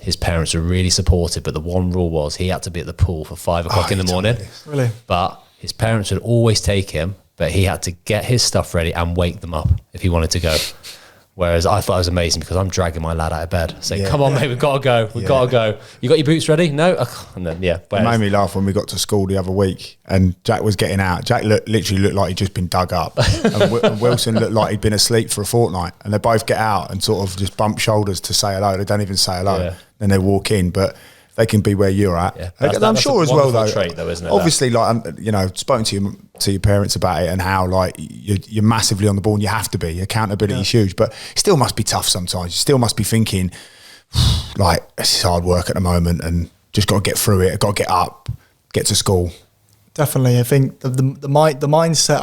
his parents were really supportive, but the one rule was he had to be at the pool for 5 o'clock in the morning. Really? But his parents would always take him, but he had to get his stuff ready and wake them up if he wanted to go. Whereas I thought it was amazing because I'm dragging my lad out of bed, saying, "Come on, mate, we've got to go. We've got to go. You got your boots ready? No." And then it made me laugh when we got to school the other week and Jack was getting out. Jack literally looked like he'd just been dug up, and Wilson looked like he'd been asleep for a fortnight. And they both get out and sort of just bump shoulders to say hello. They don't even say hello. Yeah. Then they walk in, but they can be where you're at. Yeah, I'm sure as well, though. Trait, though, isn't it? Obviously, spoken to your parents about it and how you're massively on the ball and you have to be. Accountability is huge, but it still must be tough sometimes. You still must be thinking this is hard work at the moment and just got to get through it. Got to get up, get to school. Definitely, I think the mindset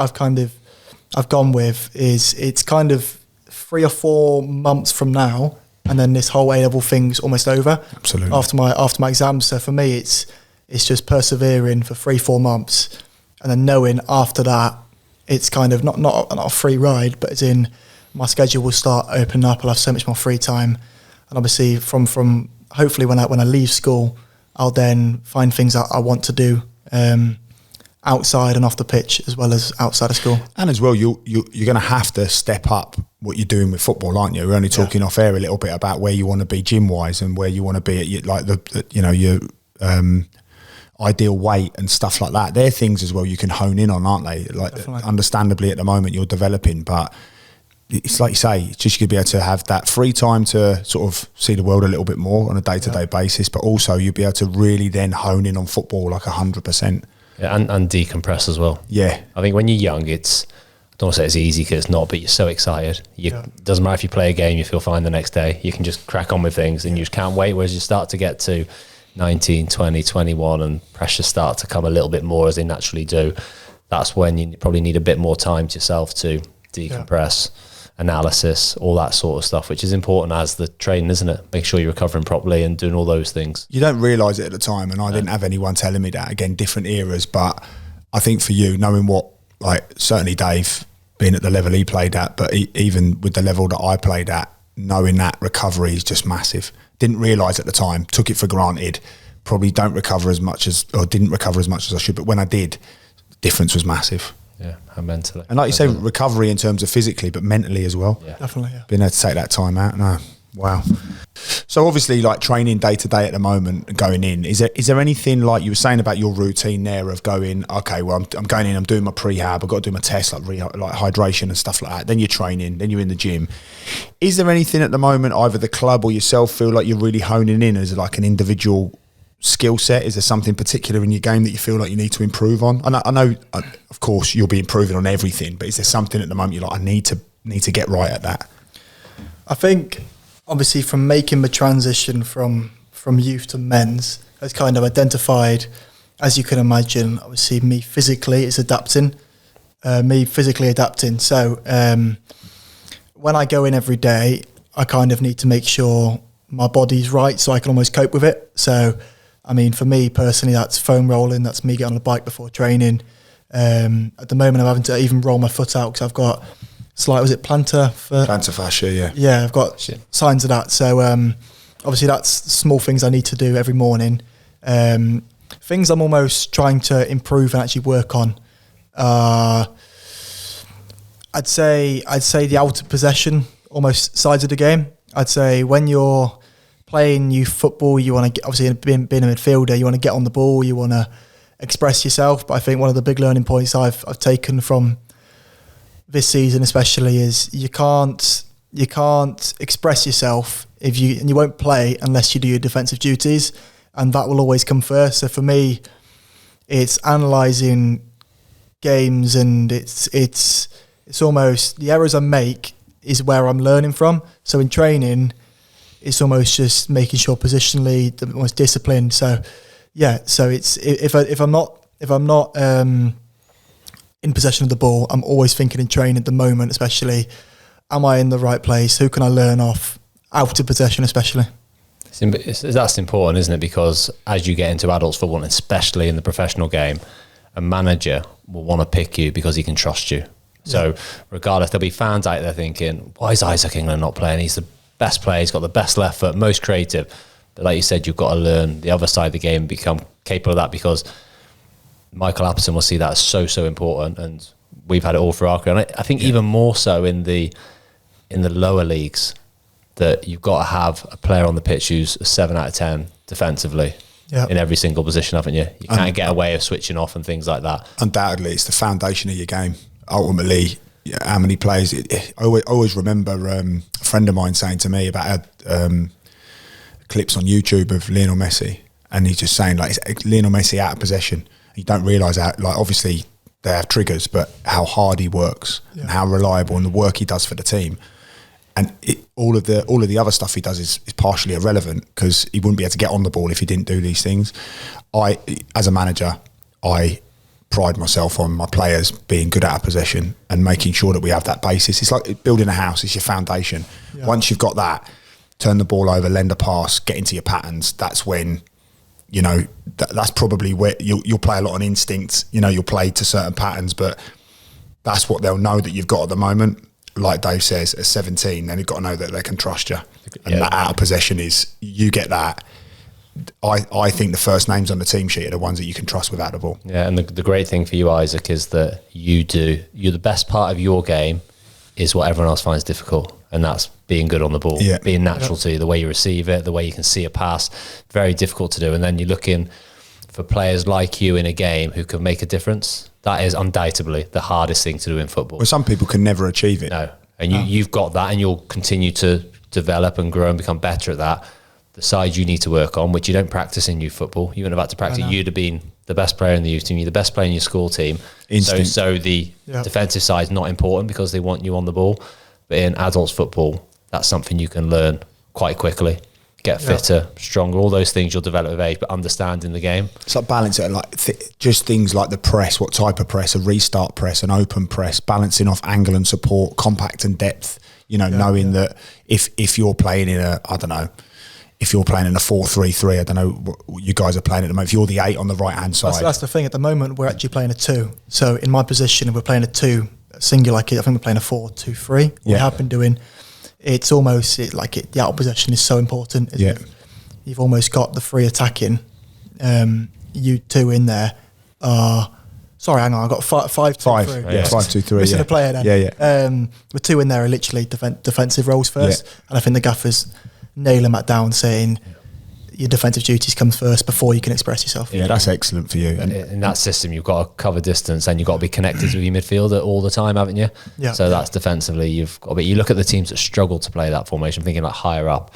I've gone with is it's kind of 3 or 4 months from now, and then this whole A-level thing's almost over. Absolutely. After my exams, so for me, it's just persevering for 3-4 months, and then knowing after that it's kind of not a free ride, but as in my schedule will start opening up. I'll have so much more free time, and obviously from hopefully when I leave school, I'll then find things that I want to do. Outside and off the pitch as well as outside of school. And as well, you're going to have to step up what you're doing with football, aren't you? We're only talking off air a little bit about where you want to be gym-wise and where you want to be at your ideal weight and stuff like that. They're things as well you can hone in on, aren't they? Definitely. Understandably at the moment you're developing, but it's like you say, it's just you'll be able to have that free time to sort of see the world a little bit more on a day-to-day basis, but also you'll be able to really then hone in on football 100%. Yeah, and decompress as well. Yeah. I think when you're young, I don't want to say it's easy because it's not, but you're so excited. It doesn't matter if you play a game, you feel fine the next day. You can just crack on with things and you just can't wait. Whereas you start to get to 19, 20, 21 and pressures start to come a little bit more as they naturally do. That's when you probably need a bit more time to yourself to decompress, analysis, all that sort of stuff, which is important as the training, isn't it? Make sure you're recovering properly and doing all those things. You don't realise it at the time, and I didn't have anyone telling me that. Again, different eras, but I think for you, knowing what, certainly Dave, being at the level he played at, but even with the level that I played at, knowing that recovery is just massive. Didn't realise at the time, took it for granted, probably didn't recover as much as I should, but when I did, the difference was massive. Yeah, and mentally. And like you say, recovery in terms of physically, but mentally as well. Yeah. Definitely, yeah. Being able to take that time out. No, wow. So obviously, training day to day at the moment, going in, is there anything like you were saying about your routine there of going, okay, well, I'm going in, I'm doing my prehab, I've got to do my tests like hydration and stuff like that. Then you're training, then you're in the gym. Is there anything at the moment, either the club or yourself, feel like you're really honing in as an individual skill set? Is there something particular in your game that you feel like you need to improve on? I know, of course, you'll be improving on everything, but is there something at the moment you're like, I need to get right at that? I think, obviously, from making the transition from youth to men's, has kind of identified, as you can imagine, obviously, me physically is adapting. So when I go in every day, I kind of need to make sure my body's right so I can almost cope with it. So, I mean, for me personally, that's foam rolling. That's me getting on the bike before training. At the moment, I'm having to even roll my foot out because I've got plantar fascia, yeah. Yeah, I've got signs of that. So, obviously, that's small things I need to do every morning. Things I'm almost trying to improve and actually work on. I'd say the out of possession, almost sides of the game. I'd say when you're playing youth football, you want to get, obviously being a midfielder, you want to get on the ball, you want to express yourself. But I think one of the big learning points I've taken from this season especially is you can't express yourself and you won't play unless you do your defensive duties, and that will always come first. So for me, it's analysing games, and it's almost the errors I make is where I'm learning from. So in training, it's almost just making sure positionally the most disciplined. So yeah, so it's if I'm not in possession of the ball, I'm always thinking in training at the moment, especially, am I in the right place? Who can I learn off out of possession, especially? That's important, isn't it? Because as you get into adults football, and especially in the professional game, a manager will want to pick you because he can trust you. So regardless, there'll be fans out there thinking, why is Isaac England not playing? He's the best player, he's got the best left foot, most creative. But like you said, you've got to learn the other side of the game and become capable of that, because Michael Appleton will see that as so important, and we've had it all through our career. And I think even more so in the lower leagues, that you've got to have a player on the pitch who's a 7 out of 10 defensively in every single position, haven't you? You can't get away with switching off and things like that. Undoubtedly, it's the foundation of your game. Ultimately, how many players... I always remember a friend of mine saying to me about clips on YouTube of Lionel Messi, and he's just saying like it's Lionel Messi out of possession. You don't realise how, like, obviously they have triggers, but how hard he works and how reliable, and the work he does for the team. And all of the other stuff he does is partially irrelevant because he wouldn't be able to get on the ball if he didn't do these things. As a manager, I pride myself on my players being good out of possession and making sure that we have that basis. It's like building a house, it's your foundation. Yeah. Once you've got that, turn the ball over, lend a pass, get into your patterns. That's when, you know, that's probably where you'll play a lot on instinct. You know, you'll play to certain patterns, but that's what they'll know that you've got at the moment. Like Dave says, at 17, then you've got to know that they can trust you. And that out of possession is, you get that. I think the first names on the team sheet are the ones that you can trust without the ball. Yeah, and the great thing for you, Isaac, is that you're the best part of your game is what everyone else finds difficult, and that's being good on the ball, being natural to you, the way you receive it, the way you can see a pass, very difficult to do. And then you're looking for players like you in a game who can make a difference. That is undoubtedly the hardest thing to do in football. Well, some people can never achieve it. No, and you've got that, and you'll continue to develop and grow and become better at that. The side you need to work on, which you don't practice in youth football, you wouldn't have had to practice. You'd have been the best player in the youth team, you're the best player in your school team. So the defensive side is not important because they want you on the ball. But in adults football, that's something you can learn quite quickly. Get fitter, stronger, all those things you'll develop with age, but understanding the game. It's like balancing, like just things like the press, what type of press, a restart press, an open press, balancing off angle and support, compact and depth. You know, knowing that if you're playing in a, I don't know, if you're playing in a 4-3-3, I don't know what you guys are playing at the moment. If you're the 8 on the right-hand side. That's the thing. At the moment, we're actually playing a 2. So in my position, if we're playing a 2, singular, I think we're playing a 4-2-3. We have been doing, it's almost the out of possession is so important. You've almost got the 3 attacking. You 2 in there are... Sorry, hang on. I've got 5-2-3. Yeah, 5-2-3. Missing a player then. Yeah. The 2 in there are literally defensive roles first. And I think the gaffers nailing that down, saying your defensive duties comes first before you can express yourself. Yeah, that's excellent for you. And in that system, you've got to cover distance and you've got to be connected with your midfielder all the time, haven't you? Yeah. So that's defensively. You've got. But you look at the teams that struggle to play that formation, thinking like higher up.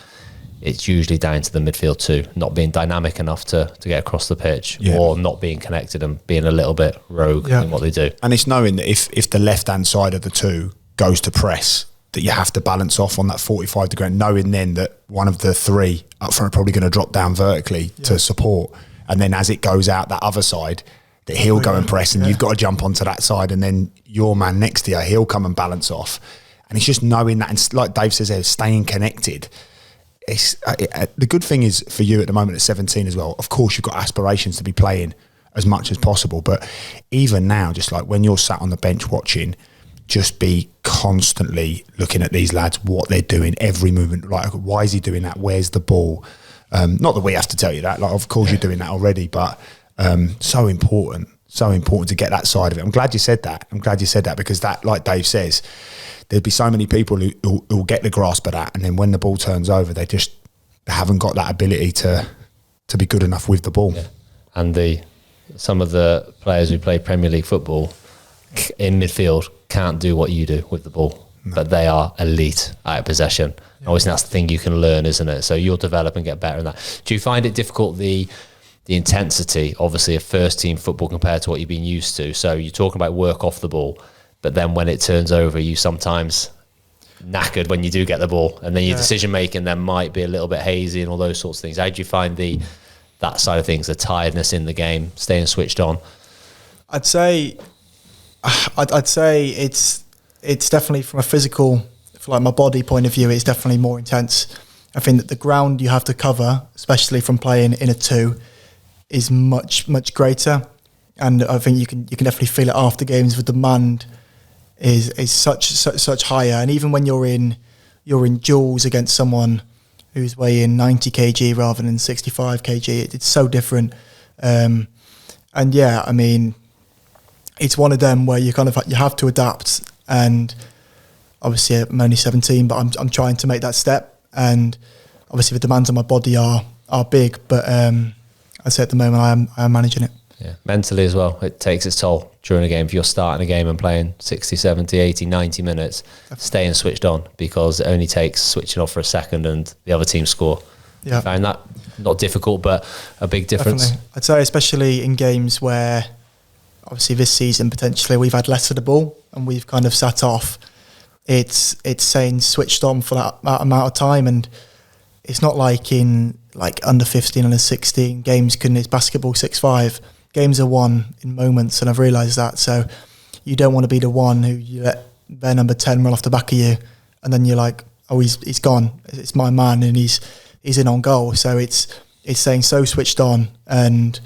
It's usually down to the midfield too, not being dynamic enough to get across the pitch, or not being connected and being a little bit rogue in what they do. And it's knowing that if the left-hand side of the 2 goes to press, that you have to balance off on that 45 degree, knowing then that one of the 3 up front are probably going to drop down vertically to support. And then as it goes out that other side, that he'll go and press, and you've got to jump onto that side, and then your man next to you, he'll come and balance off. And it's just knowing that, and like Dave says there, staying connected. It's the good thing is for you at the moment at 17 as well, of course you've got aspirations to be playing as much as possible, but even now, just like when you're sat on the bench watching, just be constantly looking at these lads, what they're doing, every movement, like why is he doing that, where's the ball? Not that we have to tell you that, like of course you're doing that already, but so important to get that side of it. I'm glad you said that because that, like Dave says, there'd be so many people who'll get the grasp of that, and then when the ball turns over, they haven't got that ability to be good enough with the ball. And some of the players who play Premier League football in midfield can't do what you do with the ball, but they are elite out of possession. Obviously, that's the thing you can learn, isn't it? So you'll develop and get better in that. Do you find it difficult, the intensity, obviously, of first team football compared to what you've been used to? So you're talking about work off the ball, but then when it turns over, you sometimes knackered when you do get the ball, and then your decision making then might be a little bit hazy and all those sorts of things. How do you find that side of things, the tiredness in the game, staying switched on? I'd say it's definitely from a physical, for like my body point of view, it's definitely more intense. I think that the ground you have to cover, especially from playing in a 2, is much greater, and I think you can definitely feel it after games. The demand is such higher, and even when you're in duels against someone who's weighing 90 kg rather than 65 kg, it's so different. And yeah, I mean, it's one of them where you have to adapt. And obviously, I'm only 17, but I'm trying to make that step. And obviously, the demands on my body are big, but I'd say at the moment I am managing it. Yeah, mentally as well, it takes its toll during a game. If you're starting a game and playing 60, 70, 80, 90 minutes, staying switched on, because it only takes switching off for a second and the other team score. Yeah. You found that not difficult, but a big difference. Definitely. I'd say especially in games where, obviously this season potentially we've had less of the ball and we've kind of sat off. It's saying switched on for that amount of time, and it's not like in like under 15, under 16 games. It's basketball 6-5. Games are won in moments, and I've realised that. So you don't want to be the one who you let their number 10 run off the back of you, and then you're like, oh, he's gone. It's my man, and he's in on goal. So it's saying so switched on, and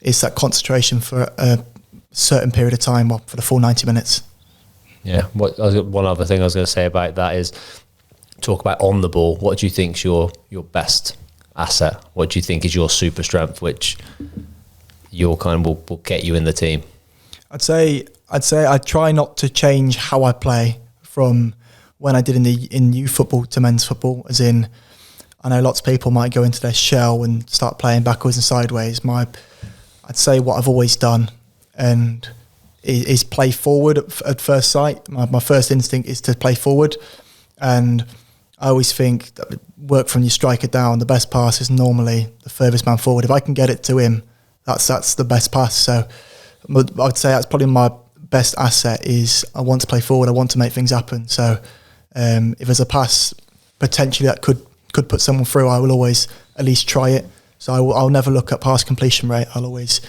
it's that concentration for a certain period of time, well, for the full 90 minutes. Yeah. One other thing I was going to say about that is talk about on the ball. What do you think's your best asset? What do you think is your super strength, which your kind of will get you in the team? I'd say I try not to change how I play from when I did in youth football to men's football. As in, I know lots of people might go into their shell and start playing backwards and sideways. I'd say what I've always done and is play forward at first sight. My first instinct is to play forward, and I always think that work from your striker down. The best pass is normally the furthest man forward. If I can get it to him, that's the best pass. So I'd say that's probably my best asset. Is I want to play forward. I want to make things happen. So if there's a pass potentially that could put someone through, I will always at least try it. So I'll never look at pass completion rate. I'll always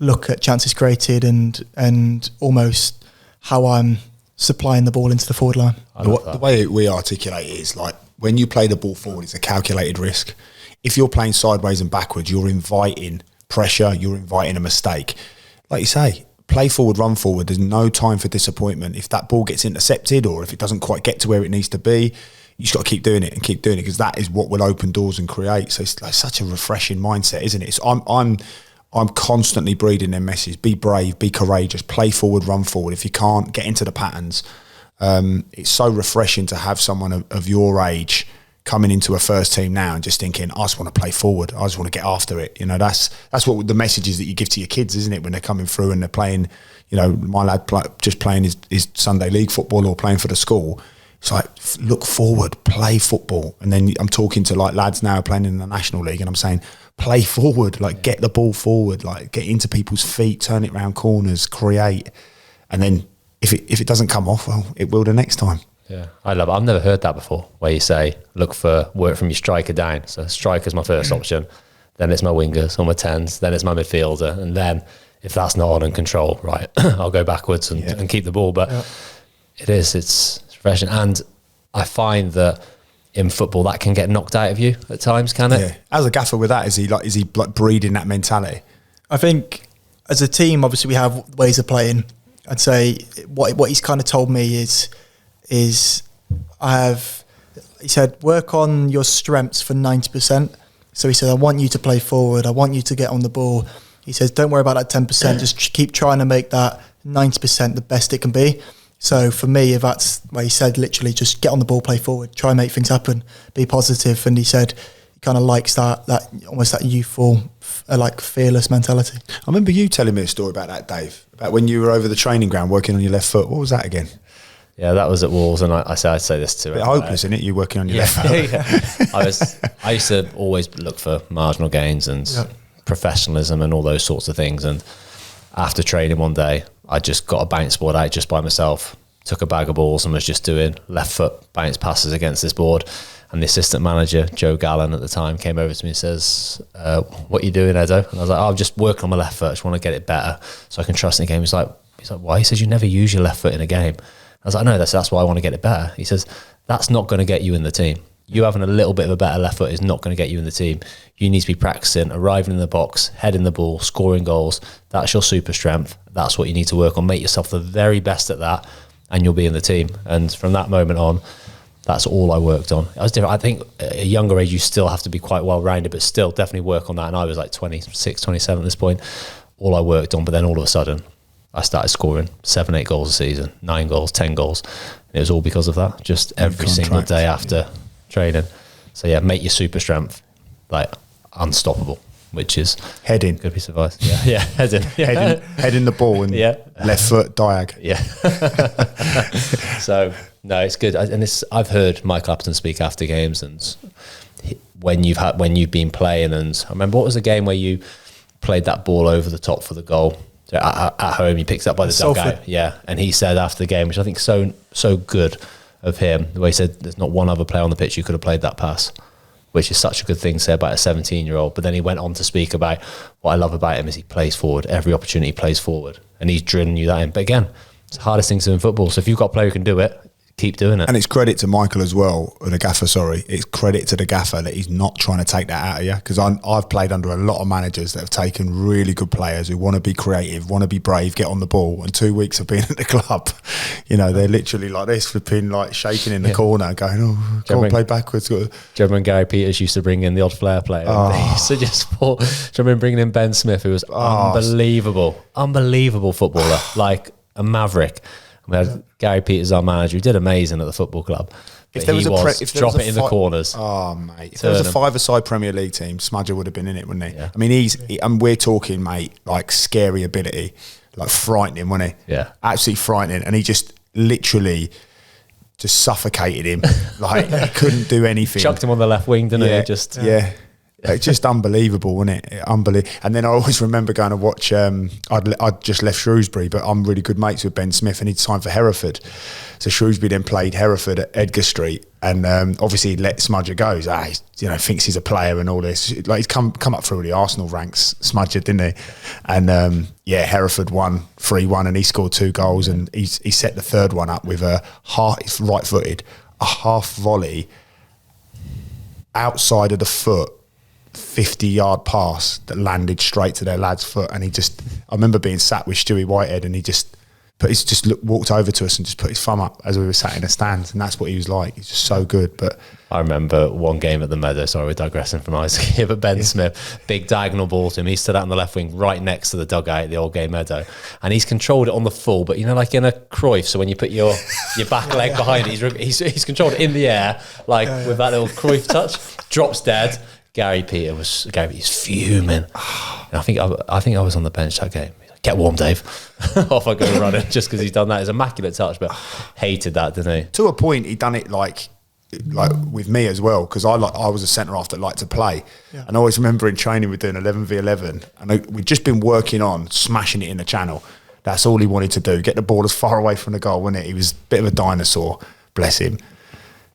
look at chances created and almost how I'm supplying the ball into the forward line. The way we articulate it is like when you play the ball forward, it's a calculated risk. If you're playing sideways and backwards, you're inviting pressure, you're inviting a mistake. Like you say, play forward, run forward. There's no time for disappointment. If that ball gets intercepted or if it doesn't quite get to where it needs to be, you just got to keep doing it because that is what will open doors and create. So it's like such a refreshing mindset, isn't it? I'm constantly breeding their message. Be brave, be courageous, play forward, run forward. If you can't, get into the patterns. It's so refreshing to have someone of your age coming into a first team now and just thinking, I just want to play forward. I just want to get after it. You know, that's what the messages that you give to your kids, isn't it? When they're coming through and they're playing, you know, my lad just playing his Sunday league football or playing for the school. It's like, look forward, play football. And then I'm talking to like lads now playing in the National League and I'm saying, play forward, like get the ball forward, like get into people's feet, turn it round corners, create. And then if it doesn't come off, well, it will the next time. Yeah, I love it. I've never heard that before, where you say, look for work from your striker down. So striker's my first option, then it's my wingers or my 10s, then it's my midfielder. And then if that's not on and control, right, I'll go backwards and keep the ball. But it's refreshing. And I find that in football that can get knocked out of you at times, can it? Yeah. As a gaffer with that, is he breeding that mentality? I think as a team, obviously we have ways of playing. I'd say what he's kind of told me is he said, work on your strengths for 90%. So he said, I want you to play forward. I want you to get on the ball. He says, don't worry about that 10%. Just keep trying to make that 90% the best it can be. So for me, if that's where he said, literally just get on the ball, play forward, try and make things happen, be positive. And he said he kind of likes that almost that youthful, like fearless mentality. I remember you telling me a story about that, Dave, about when you were over the training ground working on your left foot. What was that again? Yeah, that was at Wolves, and I'd say this to him. A bit hopeless, isn't it? You working on your left foot. Yeah. I used to always look for marginal gains and professionalism and all those sorts of things. And after training one day, I just got a bounce board out just by myself, took a bag of balls and was just doing left foot bounce passes against this board. And the assistant manager, Joe Gallen at the time, came over to me and says, what are you doing, Edo? And I was like, I'm just working on my left foot. I just want to get it better so I can trust in the game. He's like, why? He says, you never use your left foot in a game. I was like, no, that's why I want to get it better. He says, that's not going to get you in the team. You having a little bit of a better left foot is not going to get you in the team. You need to be practicing, arriving in the box, heading the ball, scoring goals. That's your super strength. That's what you need to work on. Make yourself the very best at that and you'll be in the team. And from that moment on, that's all I worked on. I was different. I think at a younger age, you still have to be quite well-rounded, but still definitely work on that. And I was like 26, 27 at this point, all I worked on. But then all of a sudden, I started scoring 7, 8 goals a season, 9 goals, 10 goals. And it was all because of that, just every single day after training. So yeah, make your super strength like unstoppable, which is heading. Good piece of advice. Yeah, heading. Yeah. Heading the ball and left foot diag. Yeah. So no, it's good. And I've heard Mike Clapton speak after games, and when you've been playing. And I remember, what was the game where you played that ball over the top for the goal? So at home, he picks up by the dugout. Yeah, and he said after the game, which I think so good of him, the way he said there's not one other player on the pitch who could have played that pass, which is such a good thing to say about a 17-year-old. But then he went on to speak about what I love about him is he plays forward. Every opportunity he plays forward, and he's drilling you that in. But again, it's the hardest thing to do in football. So if you've got a player who can do it, keep doing it. And it's credit to Michael as well, or the gaffer, sorry. It's credit to the gaffer that he's not trying to take that out of you. Because I've played under a lot of managers that have taken really good players who want to be creative, want to be brave, get on the ball. And 2 weeks of being at the club, they're literally like this, flipping, like shaking in the corner, going, oh, can't play backwards. Do you remember when Gary Peters used to bring in the odd flair player? Oh. He used to just do you remember bringing in Ben Smith, who was unbelievable footballer, like a maverick. We had Gary Peters, our manager, who did amazing at the football club. If there was drop it in the corners. Oh, mate. If there was a five-a-side Premier League team, Smudger would have been in it, wouldn't he? Yeah. I mean, and we're talking, mate, like scary ability, like frightening, wasn't he? Yeah. Absolutely frightening. And he just literally just suffocated him. Like, he couldn't do anything. Chucked him on the left wing, didn't he? Yeah. It's just unbelievable, wasn't it? Unbelievable. And then I always remember going to watch, I'd just left Shrewsbury, but I'm really good mates with Ben Smith, and he'd signed for Hereford. So Shrewsbury then played Hereford at Edgar Street, and obviously he let Smudger go. He's, thinks he's a player and all this. Like, he's come up through the Arsenal ranks, Smudger, didn't he? And Hereford won 3-1, and he scored 2 goals, and he set the third one up with he's right-footed, a half volley outside of the foot, 50-yard pass that landed straight to their lad's foot. And I remember being sat with Stewie Whitehead, and he walked over to us and just put his thumb up as we were sat in the stands, and that's what he was like. He's just so good. But I remember one game at the Meadow, sorry, we're digressing from Isaac here, but Ben Smith, big diagonal ball to him. He stood out on the left wing right next to the dugout at the old game Meadow, and he's controlled it on the full, but like in a Cruyff, so when you put your back leg behind it, he's controlled it in the air, with that little Cruyff touch, drops dead. Gary Peters was fuming. And I think I was on the bench that game. He's like, get warm, Dave. Off I go running, just because he's done that. It's an immaculate touch, but hated that, didn't he? To a point, he done it like with me as well, because I was a centre half that liked to play. Yeah. And I always remember in training we're doing 11v11, and we'd just been working on smashing it in the channel. That's all he wanted to do, get the ball as far away from the goal, wasn't it? He was a bit of a dinosaur, bless him.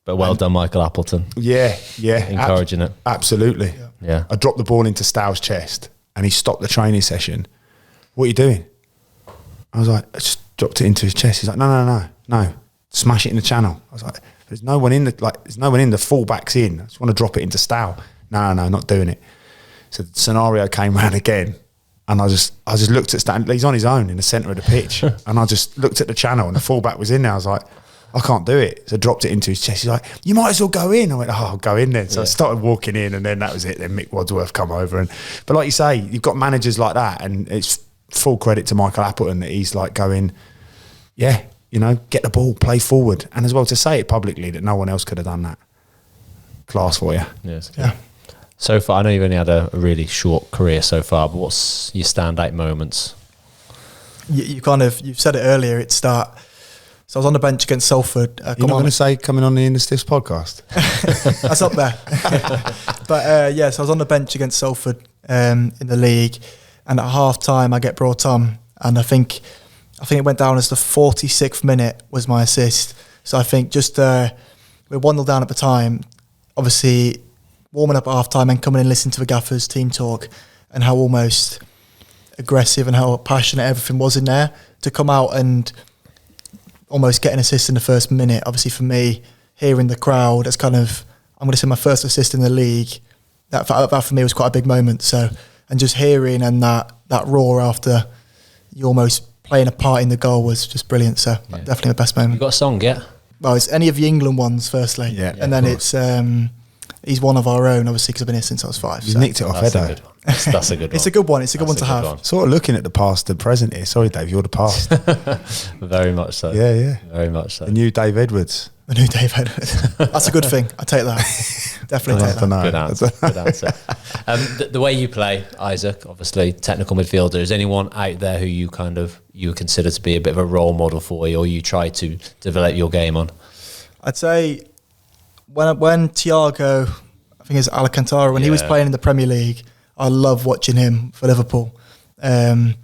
But well done, Michael Appleton. Yeah. Encouraging it. Absolutely. Yeah. I dropped the ball into Stow's chest, and he stopped the training session. What are you doing? I was like, I just dropped it into his chest. He's like, no. Smash it in the channel. I was like, there's no one in the full-back's in. I just want to drop it into Stow. No, not doing it. So the scenario came round again, and I just looked at Stow. He's on his own in the centre of the pitch, and I just looked at the channel, and the full-back was in there. I was like, I can't do it. So I dropped it into his chest. He's like, you might as well go in. I went, I'll go in then. So I started walking in, and then that was it. Then Mick Wadsworth come over. But like you say, you've got managers like that, and it's full credit to Michael Appleton that he's like going, get the ball, play forward. And as well to say it publicly that no one else could have done that. Class for you. Yes. Yeah. So far, I know you've only had a really short career so far, but what's your standout moments? You've said it earlier, So I was on the bench against Salford. You're not going to say coming on the In the Stiffs podcast? That's up there. But so I was on the bench against Salford in the league, and at half time I get brought on, and I think it went down as the 46th minute was my assist. So I think just we're 1-0 down at the time, obviously warming up at half time and coming in listening to the gaffers team talk, and how almost aggressive and how passionate everything was in there, to come out and almost get an assist in the first minute. Obviously for me, hearing the crowd, it's kind of, I'm going to say my first assist in the league. That for me was quite a big moment. So, and just hearing and that roar after you almost playing a part in the goal was just brilliant. So definitely the best moment. You got a song yet? Well, it's any of the England ones firstly. And then it's he's one of our own, obviously, because I've been here since I was 5. You nicked it off Edo. That's a good one. It's a good one. It's a good one to have. Sort of looking at the past and present here. Sorry, Dave, you're the past. Very much so. Yeah. Very much so. The new Dave Edwards. The new Dave Edwards. That's a good thing. I take that. Definitely take that. Good answer. The way you play, Isaac, obviously technical midfielder. Is anyone out there who you would consider to be a bit of a role model for you, or you try to develop your game on? I'd say when Thiago, I think it's Alcantara, when he was playing in the Premier League, I love watching him for Liverpool. And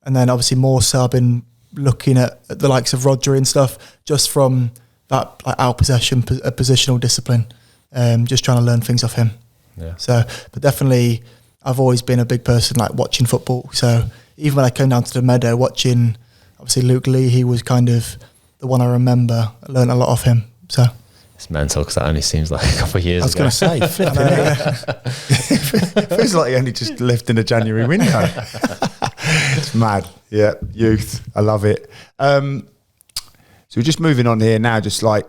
then obviously more so I've been looking at the likes of Rodri and stuff, just from that like out possession, positional discipline, just trying to learn things off him. Yeah. So, but definitely I've always been a big person like watching football. So even when I came down to the Meadow watching, obviously Luke Lee, he was kind of the one I remember. I learned a lot off him. So it's mental because that only seems like a couple of years ago. I was going to say, flipping it. Feels like he only just left in the January window. It's mad. Yeah, youth. I love it. So we're just moving on here now, just like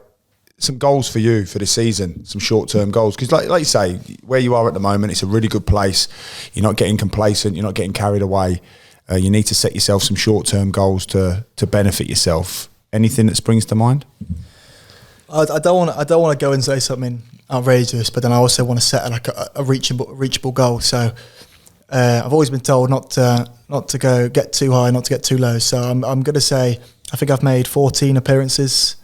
some goals for you for the season, some short-term goals. Because like you say, where you are at the moment, it's a really good place. You're not getting complacent. You're not getting carried away. You need to set yourself some short-term goals to benefit yourself. Anything that springs to mind? I don't want to go and say something outrageous, but then I also want to set like a reachable goal. So I've always been told not to go get too high, not to get too low. So I'm going to say I think I've made 14 appearances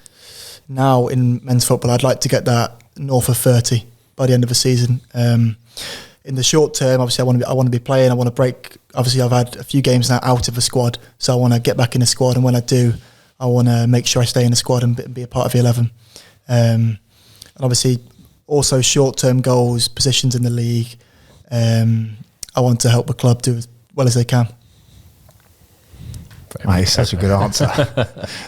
now in men's football. I'd like to get that north of 30 by the end of the season. In the short term, obviously I want to be playing. I want to break. Obviously I've had a few games now out of the squad, so I want to get back in the squad. And when I do, I want to make sure I stay in the squad and be a part of the 11. And obviously also short-term goals, positions in the league. I want to help the club do as well as they can. Mate, such a good answer.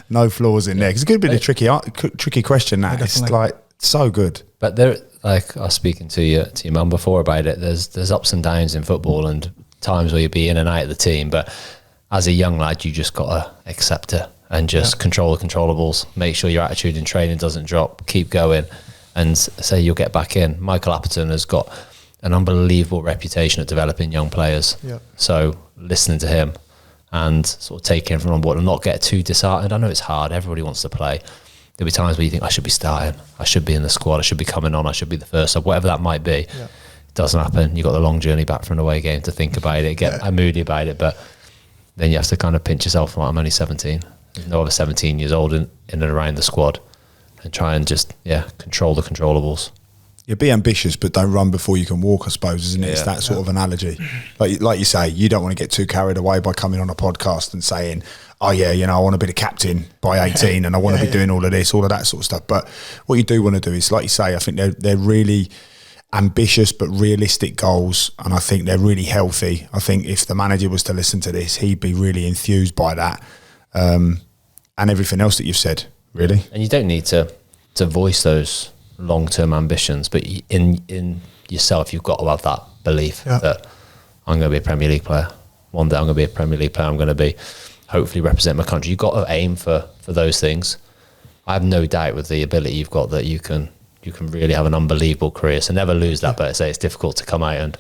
No flaws in there. It's going to be a tricky question. That it's like so good. But there, like I was speaking to your mum before about it. There's ups and downs in football, and times where you'll be in and out of the team. But as a young lad, you just got to accept it and just control the controllables. Make sure your attitude in training doesn't drop. Keep going, and say you'll get back in. Michael Appleton has got an unbelievable reputation at developing young players. Yeah. So listening to him and sort of taking him on board and not get too disheartened. I know it's hard. Everybody wants to play. There'll be times where you think, I should be starting. I should be in the squad. I should be coming on. I should be the first sub, whatever that might be. Yeah. It doesn't happen. You've got the long journey back from an away game to think about it, get moody about it. But then you have to kind of pinch yourself. I'm only 17. There's no other 17 years old in and around the squad, and try and just, control the controllables. Yeah, be ambitious, but don't run before you can walk, I suppose, isn't it? Yeah. It's that sort of analogy. Like you say, you don't want to get too carried away by coming on a podcast and saying, oh yeah, I want to be the captain by 18 and I want to be doing all of this, all of that sort of stuff. But what you do want to do is, like you say, I think they're really ambitious but realistic goals, and I think they're really healthy. I think if the manager was to listen to this, he'd be really enthused by that, and everything else that you've said, really. And you don't need to voice those long-term ambitions, but in yourself, you've got to have that belief that I'm going to be a Premier League player. One day I'm going to be a Premier League player. I'm going to be hopefully represent my country. You've got to aim for those things. I have no doubt with the ability you've got that you can really have an unbelievable career. So never lose that. But I say it's difficult to come out and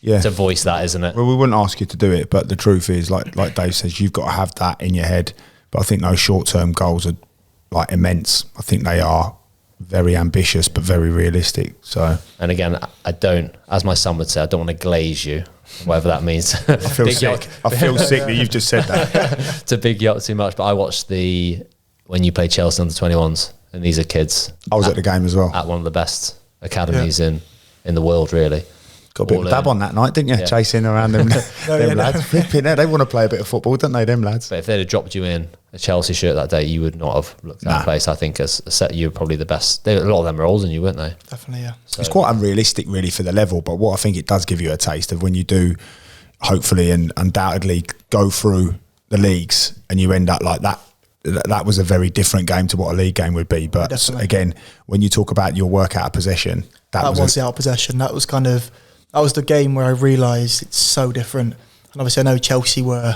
to voice that, isn't it? Well, we wouldn't ask you to do it, but the truth is, like Dave says, you've got to have that in your head. But I think those short-term goals are like immense. I think they are very ambitious but very realistic. So, and again, I don't, as my son would say, I don't want to glaze you, whatever that means. I feel sick. I feel sick that you've just said that. It's a big yacht too much. But I watched when you play Chelsea under 21s, and these are kids. I was at the game as well, at one of the best academies in the world, really. Got a bit of a dab on that night, didn't you? Chasing around them, lads. Flipping it. They want to play a bit of football, don't they, them lads? But if they'd have dropped you in a Chelsea shirt that day, you would not have looked at that place. I think as a set, you were probably the best. A lot of them are older than you, weren't they? Definitely, yeah. So it's quite unrealistic, really, for the level. But what I think it does give you a taste of when you do, hopefully and undoubtedly, go through the leagues and you end up like that. That was a very different game to what a league game would be. But again, when you talk about your work out of possession, that was the out of possession. That was the game where I realised it's so different. And obviously, I know Chelsea were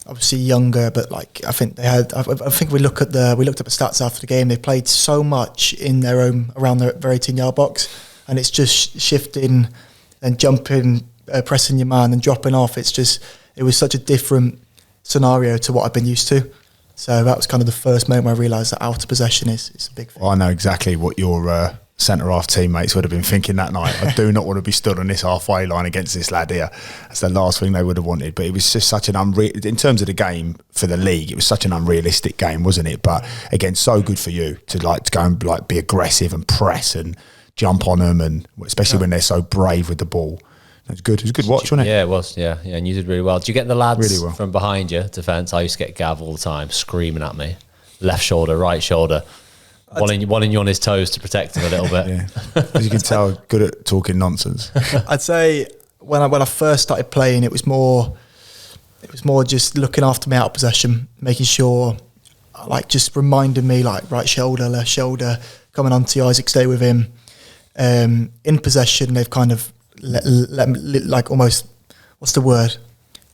obviously younger, but like I think they had. I think we looked at the stats after the game. They played so much in their own around their 18-yard box, and it's just shifting and jumping, pressing your man and dropping off. It was such a different scenario to what I've been used to. So that was kind of the first moment where I realised that out of possession is a big thing. Well, I know exactly what your centre-half teammates would have been thinking that night. I do not want to be stood on this halfway line against this lad here. That's the last thing they would have wanted. But it was just such an in terms of the game for the league, it was such an unrealistic game, wasn't it? But again, so good for you to go and be aggressive and press and jump on them, and especially when they're so brave with the ball. It was good. It was a good watch, wasn't it? Yeah, it was. Yeah, and you did really well. Did you get the lads Really well. from behind you, defence? I used to get Gav all the time, screaming at me. Left shoulder, right shoulder. Wanting you on his toes to protect him a little bit. Yeah. As you can tell, good at talking nonsense. I'd say when I first started playing, it was more just looking after me out of possession, making sure, like, just reminding me, like, right shoulder, left shoulder, coming on to Isaac, stay with him. In possession, they've kind of let me, like, almost, what's the word?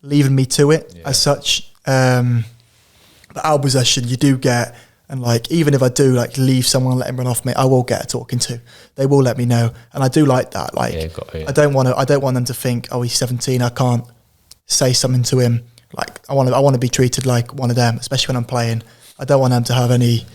Leaving me to it as such. But out of possession, you do get, and like, even if I do like leave someone and let him run off me, I will get a talking to. They will let me know, and I do like that. Like, I don't want them to think, oh, he's 17, I can't say something to him. Like, I want to be treated like one of them, especially when I'm playing. I don't want them to have any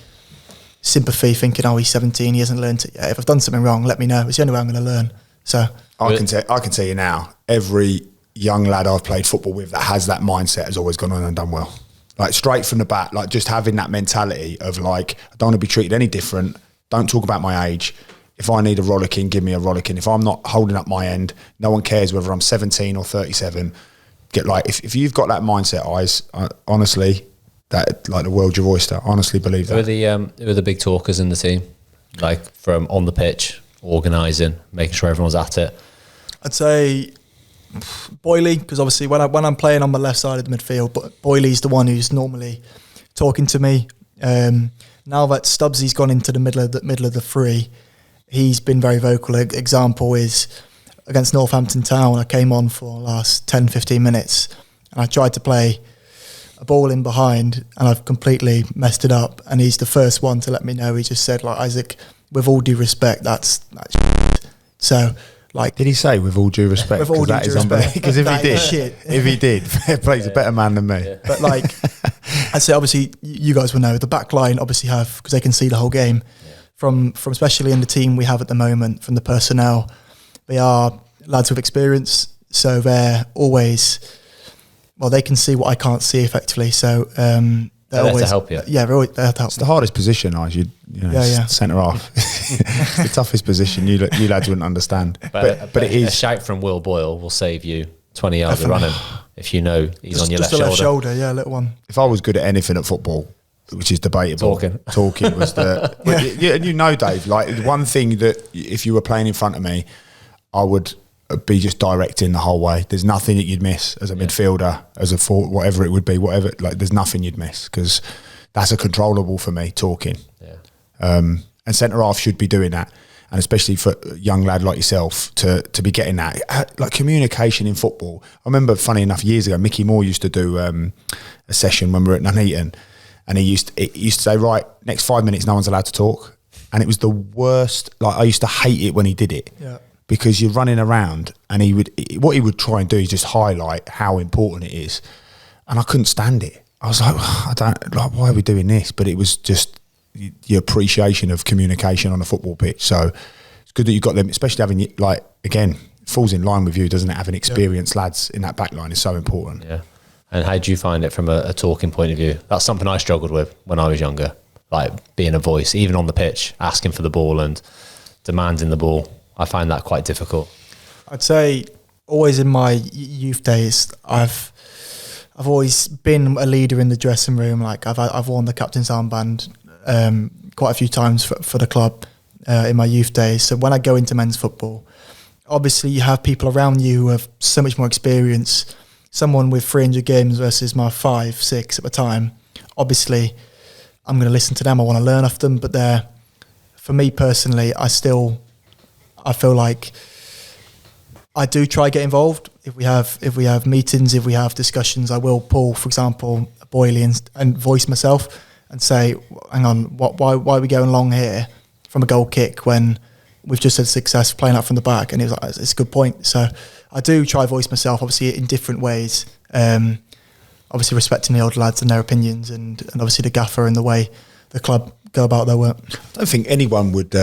sympathy, thinking, oh, he's 17, he hasn't learned it yet. If I've done something wrong, let me know. It's the only way I'm going to learn. So I can tell you now, every young lad I've played football with that has that mindset has always gone on and done well. Like, straight from the bat, like, just having that mentality of, like, I don't want to be treated any different. Don't talk about my age. If I need a rollicking, give me a rollicking. If I'm not holding up my end, no one cares whether I'm 17 or 37. If you've got that mindset, honestly, that, like, the world's your oyster. I honestly believe that. Who are the big talkers in the team? Like, from on the pitch, organising, making sure everyone's at it? I'd say Boyley, because obviously when I'm playing on the left side of the midfield, but Boyley's the one who's normally talking to me. Now that Stubbsy's gone into the middle of the three, he's been very vocal. Example is against Northampton Town, I came on for the last 10-15 minutes and I tried to play a ball in behind and I've completely messed it up, and he's the first one to let me know. He just said, like, Isaac, with all due respect, that's so. Like, did he say with all due respect? With all due respect. Because if he did, fair play's a better man than me. Yeah. But, like, I'd say, obviously, you guys will know, the back line obviously have, because they can see the whole game, from especially in the team we have at the moment, from the personnel, they are lads with experience, so they're always, well, they can see what I can't see effectively, so they're always there to help you. Yeah, they're always there to help. It's the hardest position, centre half. It's the toughest position. You lads wouldn't understand. But it is. A shout from Will Boyle will save you 20 yards of running if you know he's on your left shoulder. Left shoulder, yeah, little one. If I was good at anything at football, which is debatable, talking was the. And you know, Dave, like, the one thing that if you were playing in front of me, I would be just directing the whole way. There's nothing that you'd miss as a midfielder, as a forward, whatever it would be, like, there's nothing you'd miss, because that's a controllable for me, talking. And centre half should be doing that, and especially for a young lad like yourself to be getting that, like, communication in football. I remember, funny enough, years ago, Mickey Moore used to do a session when we were at Nuneaton, and he used to say, right, next 5 minutes no one's allowed to talk, and it was the worst. Like, I used to hate it when he did it. Yeah. Because you're running around, and what he would try and do is just highlight how important it is, and I couldn't stand it. I was like, why are we doing this? But it was just the appreciation of communication on a football pitch. So it's good that you've got them, especially having, like, again, falls in line with you, doesn't it? Having experienced lads in that back line is so important. Yeah. And how do you find it from a talking point of view? That's something I struggled with when I was younger, like, being a voice, even on the pitch, asking for the ball and demanding the ball. I find that quite difficult. I'd say always in my youth days, I've always been a leader in the dressing room. Like, I've worn the captain's armband quite a few times for the club in my youth days. So when I go into men's football, obviously you have people around you who have so much more experience. Someone with 300 games versus my 5, 6 at the time. Obviously, I'm going to listen to them. I want to learn off them. But for me personally, I feel like I do try to get involved. If we have meetings, if we have discussions, I will pull, for example, a Boyley and voice myself and say, hang on, why are we going long here from a goal kick when we've just had success playing out from the back? And he was like, it's a good point. So I do try to voice myself, obviously in different ways, obviously respecting the older lads and their opinions, and obviously the gaffer and the way the club go about their work. I don't think anyone would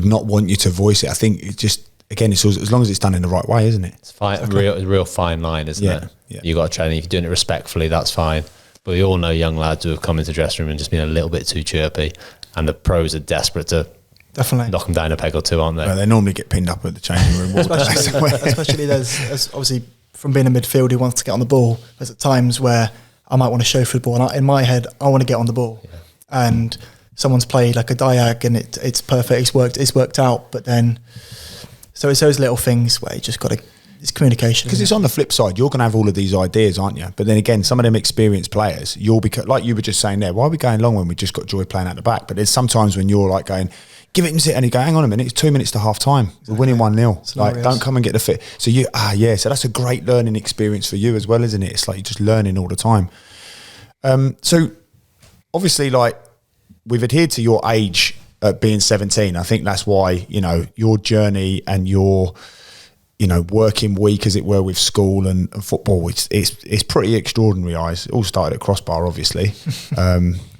not want you to voice it. I think it just, again, it's as long as it's done in the right way, isn't it? It's fine, a real fine line, isn't it? Yeah. You got to train. If you're doing it respectfully, that's fine. But we all know young lads who have come into the dressing room and just been a little bit too chirpy, and the pros are desperate to Definitely. knock them down a peg or two, aren't they? Well, they normally get pinned up at the changing room. Especially as obviously from being a midfielder who wants to get on the ball, there's at times where I might want to show football, and in my head I want to get on the ball, and someone's played like a diag and it's perfect, it's worked out, but then so it's those little things where you just got to, it's communication. Because it's on the flip side, you're going to have all of these ideas, aren't you? But then again, some of them experienced players, you'll be like you were just saying there. Why are we going long when we just got Joy playing at the back? But there's sometimes when you're like going, give it and sit, and you go, hang on a minute, it's 2 minutes to half time. We're winning 1-0. Like, don't come and get the fit. So so that's a great learning experience for you as well, isn't it? It's like you're just learning all the time. So obviously, like, we've adhered to your age at being 17. I think that's why, your journey and your, working week, as it were, with school and football, it's pretty extraordinary, Eyes. It all started at Crossbar, obviously.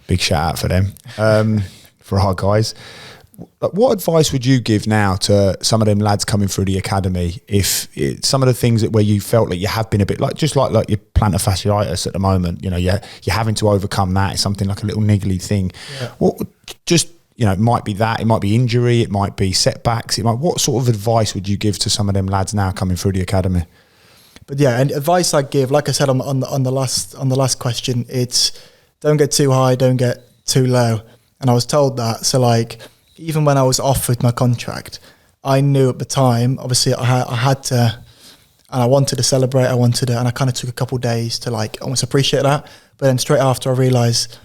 Big shout out for them, for our guys. What advice would you give now to some of them lads coming through the academy? If some of the things where you felt like you have been a bit like your plantar fasciitis at the moment, you're having to overcome that. It's something like a little niggly thing. Yeah. What it might be that, it might be injury, it might be setbacks. What sort of advice would you give to some of them lads now coming through the academy? But yeah, and advice I give, like I said on the last question, it's don't get too high, don't get too low. And I was told that, so like, even when I was offered my contract, I knew at the time, obviously I had to, and I wanted to celebrate, and I kind of took a couple of days to like almost appreciate that. But then straight after I realised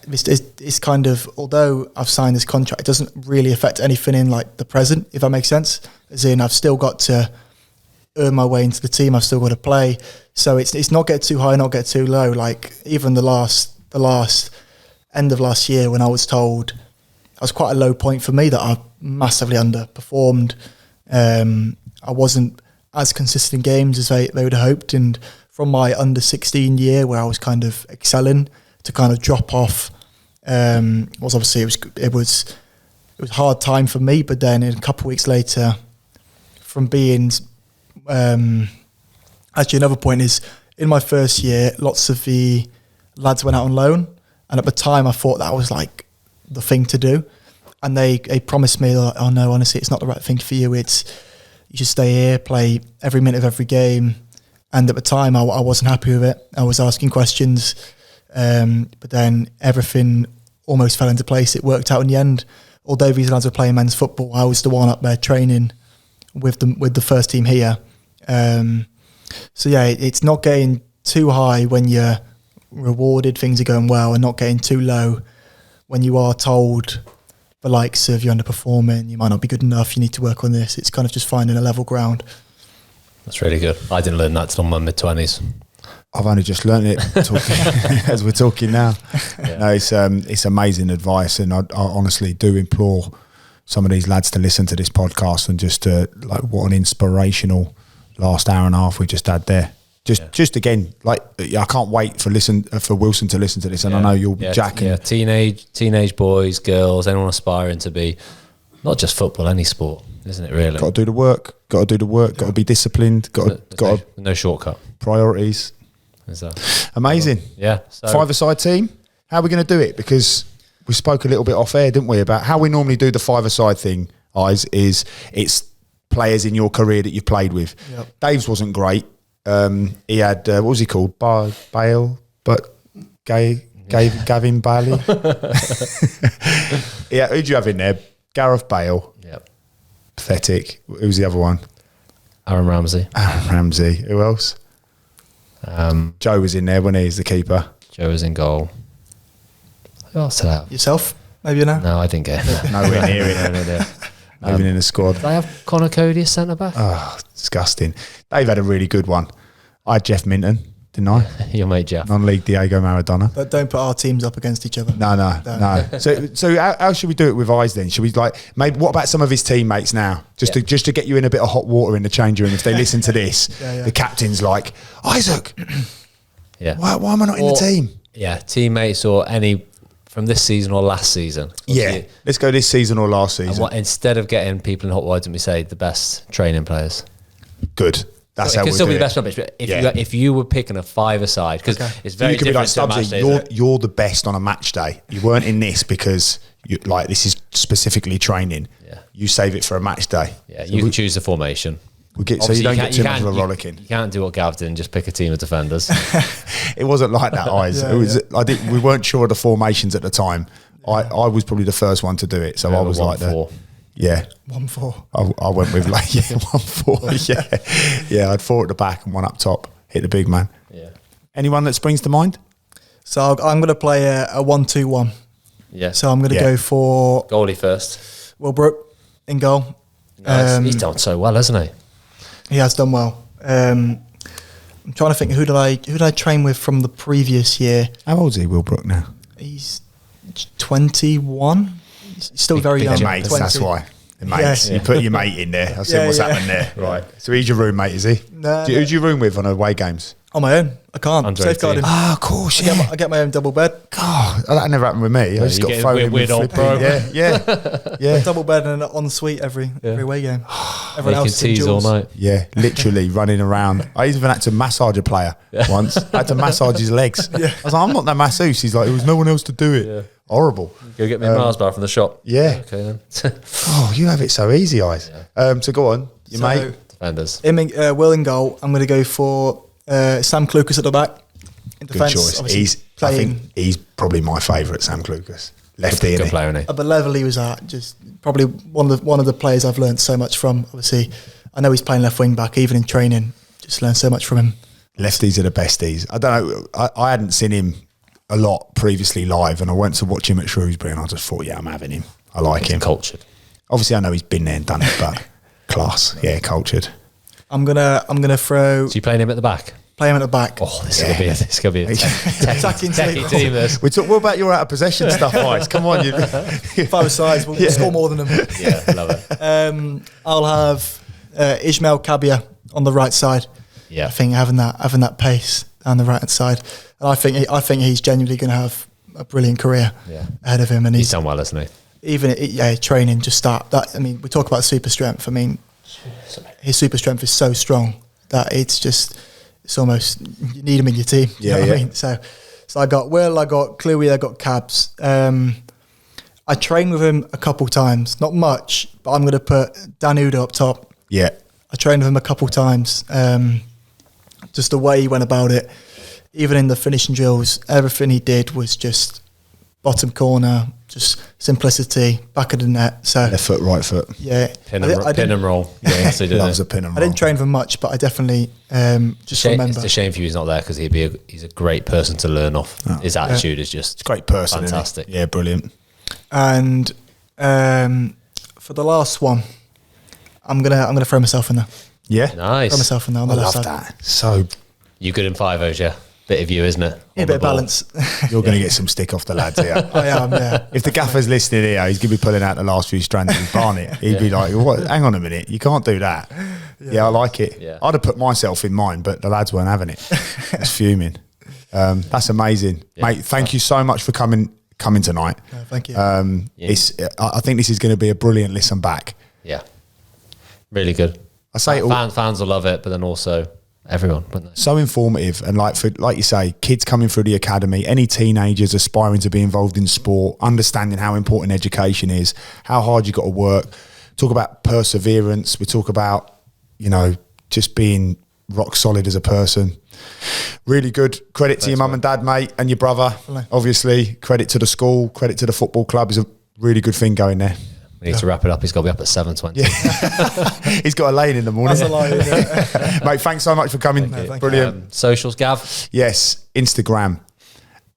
it's kind of, although I've signed this contract, it doesn't really affect anything in like the present, if that makes sense. As in, I've still got to earn my way into the team, I've still got to play. So it's not get too high, not get too low. Like even the last end of last year when I was told, it was quite a low point for me that I massively underperformed. I wasn't as consistent in games as they would have hoped. And from my under 16 year where I was kind of excelling to kind of drop off, was obviously it was a hard time for me. But then a couple of weeks later, from being, actually another point is in my first year, lots of the lads went out on loan. And at the time I thought that was like the thing to do, and they promised me like, oh no, honestly it's not the right thing for you, you should stay here, play every minute of every game. And at the time I wasn't happy with it. I was asking questions, but then everything almost fell into place. It worked out in the end. Although these lads were playing men's football, I was the one up there training with the first team here. So yeah, it's not getting too high when you're rewarded, things are going well, and not getting too low when you are told the likes of you're underperforming, you might not be good enough, you need to work on this. It's kind of just finding a level ground. That's really good. I didn't learn that till my mid-20s. I've only just learned it as we're talking now. Yeah. No, it's amazing advice, and I honestly do implore some of these lads to listen to this podcast and just like what an inspirational last hour and a half we just had there. Just again, like I can't wait for Wilson to listen to this, and I know you'll be Jack. Yeah, teenage boys, girls, anyone aspiring to be not just football, any sport, isn't it? Really, got to do the work. Got to be disciplined. No shortcut. Priorities. Amazing. Yeah. So, 5-a-side team. How are we going to do it? Because we spoke a little bit off air, didn't we, about how we normally do the 5-a-side thing. Is it's players in your career that you've played with. Yep. Dave's wasn't great. He had what was he called? Bale, but Gavin Bailey. Yeah, who'd you have in there? Gareth Bale. Yep. Pathetic. Who's the other one? Aaron Ramsey. Who else? Joe was in there when he's the keeper. Joe was in goal. Who else did I have? Yourself? Maybe now? No, I didn't get it. Nowhere near it. Not even in the squad. Did I have Conor Cody as centre back? Oh, disgusting. Dave had a really good one. I had Jeff Minton, didn't I? Your mate Jeff. Non-league Diego Maradona. But don't put our teams up against each other. No. So how should we do it with Eyes then? Should we maybe what about some of his teammates now? Just to get you in a bit of hot water in the change room if they listen to this. The captain's like, Isaac, why am I not in the team? Yeah, teammates or any from this season or last season. Let's go this season or last season. And instead of getting people in hot water, we say the best training players. Good. That's So how it we could still do be the it. best rubbish. But Yeah. if you were picking a five-a-side, because it's So very you could be like, different to a match Stubbsy, day, isn't it? you're the best on a match day. You weren't in this because this is specifically training. Yeah. You save it for a match day. Yeah, So you can choose the formation. so you Obviously, don't can't- get too much can't- of a rollicking. You can't do what Gav did and just pick a team of defenders. It wasn't like that, Eyes. Yeah, It was. We weren't sure of the formations at the time. I was probably the first one to do it, so I was like the 1-4. yeah. 1-4. I went with 1-4. Yeah. I had 4 at the back and 1 up top. Hit the big man. Yeah. Anyone that springs to mind? So I'm going to play a 1-2-1. Yeah. So I'm going to Yeah. go for Goalie first. Will Brook in goal. Nice. He's done so well, hasn't he? He has done well. I'm trying to think who did I train with from the previous year. How old is he, Will Brook, now? He's 21. He's still very They're young. mates, 20. that's why. The mates. Yeah. You put your mate in there. I've seen what's happened there. Right. So he's your roommate, is he? No, Who do you room with on away games? On my own. I can't. Under Safeguard 18. him. Ah, of course, I get my own double bed. God, that never happened with me. I just you got get thrown weird- in weird with old flipping- bro. Yeah. Double bed and an ensuite every away game. Everyone They can else is in tease all duels. night. Yeah, literally running around. I even had to massage a player once. I had to massage his legs. I was like, I'm not that masseuse. He's like, there was no one else to do it. Yeah. Horrible. Go get me a Mars bar from the shop. Yeah. Okay then. Oh, you have it so easy, Eyes. So go on, your So, mate. Defenders. Will in goal. I'm going to go for Sam Klukas at the back. In Good defence, choice. obviously I playing think he's probably my favourite, Sam Klukas. Lefty, Good innit? player, isn't he? at the level he was at. Just probably one of the players I've learned so much from. Obviously, I know he's playing left wing back. Even in training, just learned so much from him. Lefties are the besties. I don't know. I hadn't seen him a lot previously live, and I went to watch him at Shrewsbury, and I just thought, yeah, I'm having him. I like him. Cultured. Obviously, I know he's been there and done it, but class. Yeah, cultured. I'm gonna throw So you playing him at the back? play him at the back. Oh, this is gonna be a Attacking techie team. This. We talk. What about your out of possession stuff, Eyes? Come on, you. 5 sides. We'll score more than them. Yeah, love it. I'll have Ismail Kabia on the right side. Yeah. I think having that pace down the right hand side, and I think he's genuinely going to have a brilliant career ahead of him. And He's done well, hasn't he? even training just start that. I mean, we talk about super strength. I mean, his super strength is so strong that it's almost you need him in your team. You know what I mean? So I got Will, I got Clewy, I got Cabs. I trained with him a couple times, not much, but I'm going to put Dan Uda up top. Yeah. I trained with him a couple times. Just the way he went about it, even in the finishing drills, everything he did was just bottom corner, just simplicity, back of the net. So Left foot, right foot. yeah, Pin and roll. Yeah, so Loves a pin and I roll. didn't train with him much, but I definitely just remember. It's a shame for you he's not there because he's a great person to learn off. His attitude is just Great person. isn't he? fantastic. Yeah, brilliant. And for the last one, I'm gonna throw myself in there. Yeah. Nice. Throw myself in there on I the love left side. that. So You good in 5-0s, yeah? Bit of you, isn't it? Yeah, a On bit the of ball. balance. you're going to get some stick off the lads here. I am, yeah. If the gaffer's listening here, he's going to be pulling out the last few strands of his barnet. He'd be like, "What? Hang on a minute, you can't do that." Yeah, I like it. Yeah. I'd have put myself in mine, but the lads weren't having it. It's fuming. That's amazing, mate. Thank you so much for coming tonight. Thank you. I think this is going to be a brilliant listen back. Yeah. Really good. I say it all, Fans will love it, but then also everyone, wouldn't they? so informative, and like you say, kids coming through the academy, any teenagers aspiring to be involved in sport, understanding how important education is, how hard you got to work. Talk about perseverance. We talk about just being rock solid as a person. Really good. Credit to your mum and dad, mate, and your brother. Obviously, credit to the school, credit to the football club. Is a really good thing going there. We need to wrap it up. He's got to be up at 7:20. Yeah. He's got a lane in the morning. That's a lie, isn't it? Mate, thanks so much for coming. thank you. Brilliant. Socials, Gav? Yes, Instagram,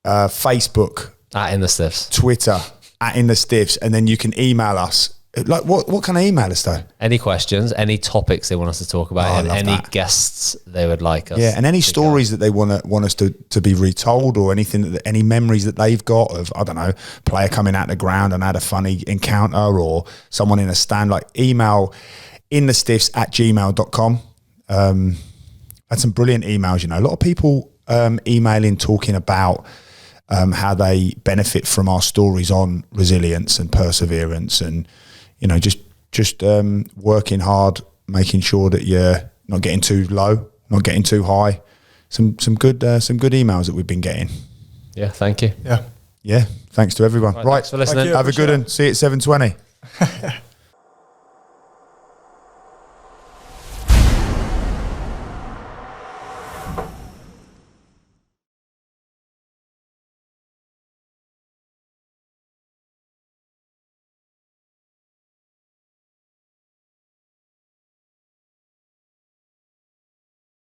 Facebook, At In The Stiffs. Twitter, @InTheStiffs, and then you can email us. Like, what can I email us though? Any questions, any topics they want us to talk about, Oh, I and love any that. guests they would like us. Yeah, and any to stories that they want us to be retold, or anything any memories that they've got of, I don't know, player coming out the ground and had a funny encounter, or someone in a stand. Like, email inthestiffs@gmail.com. Had some brilliant emails. A lot of people emailing, talking about how they benefit from our stories on resilience and perseverance, and just working hard, making sure that you're not getting too low, not getting too high. Some good emails that we've been getting. Yeah, thank you. Yeah. Yeah, thanks to everyone. Right, thanks for listening. have a good one. See you at 7:20.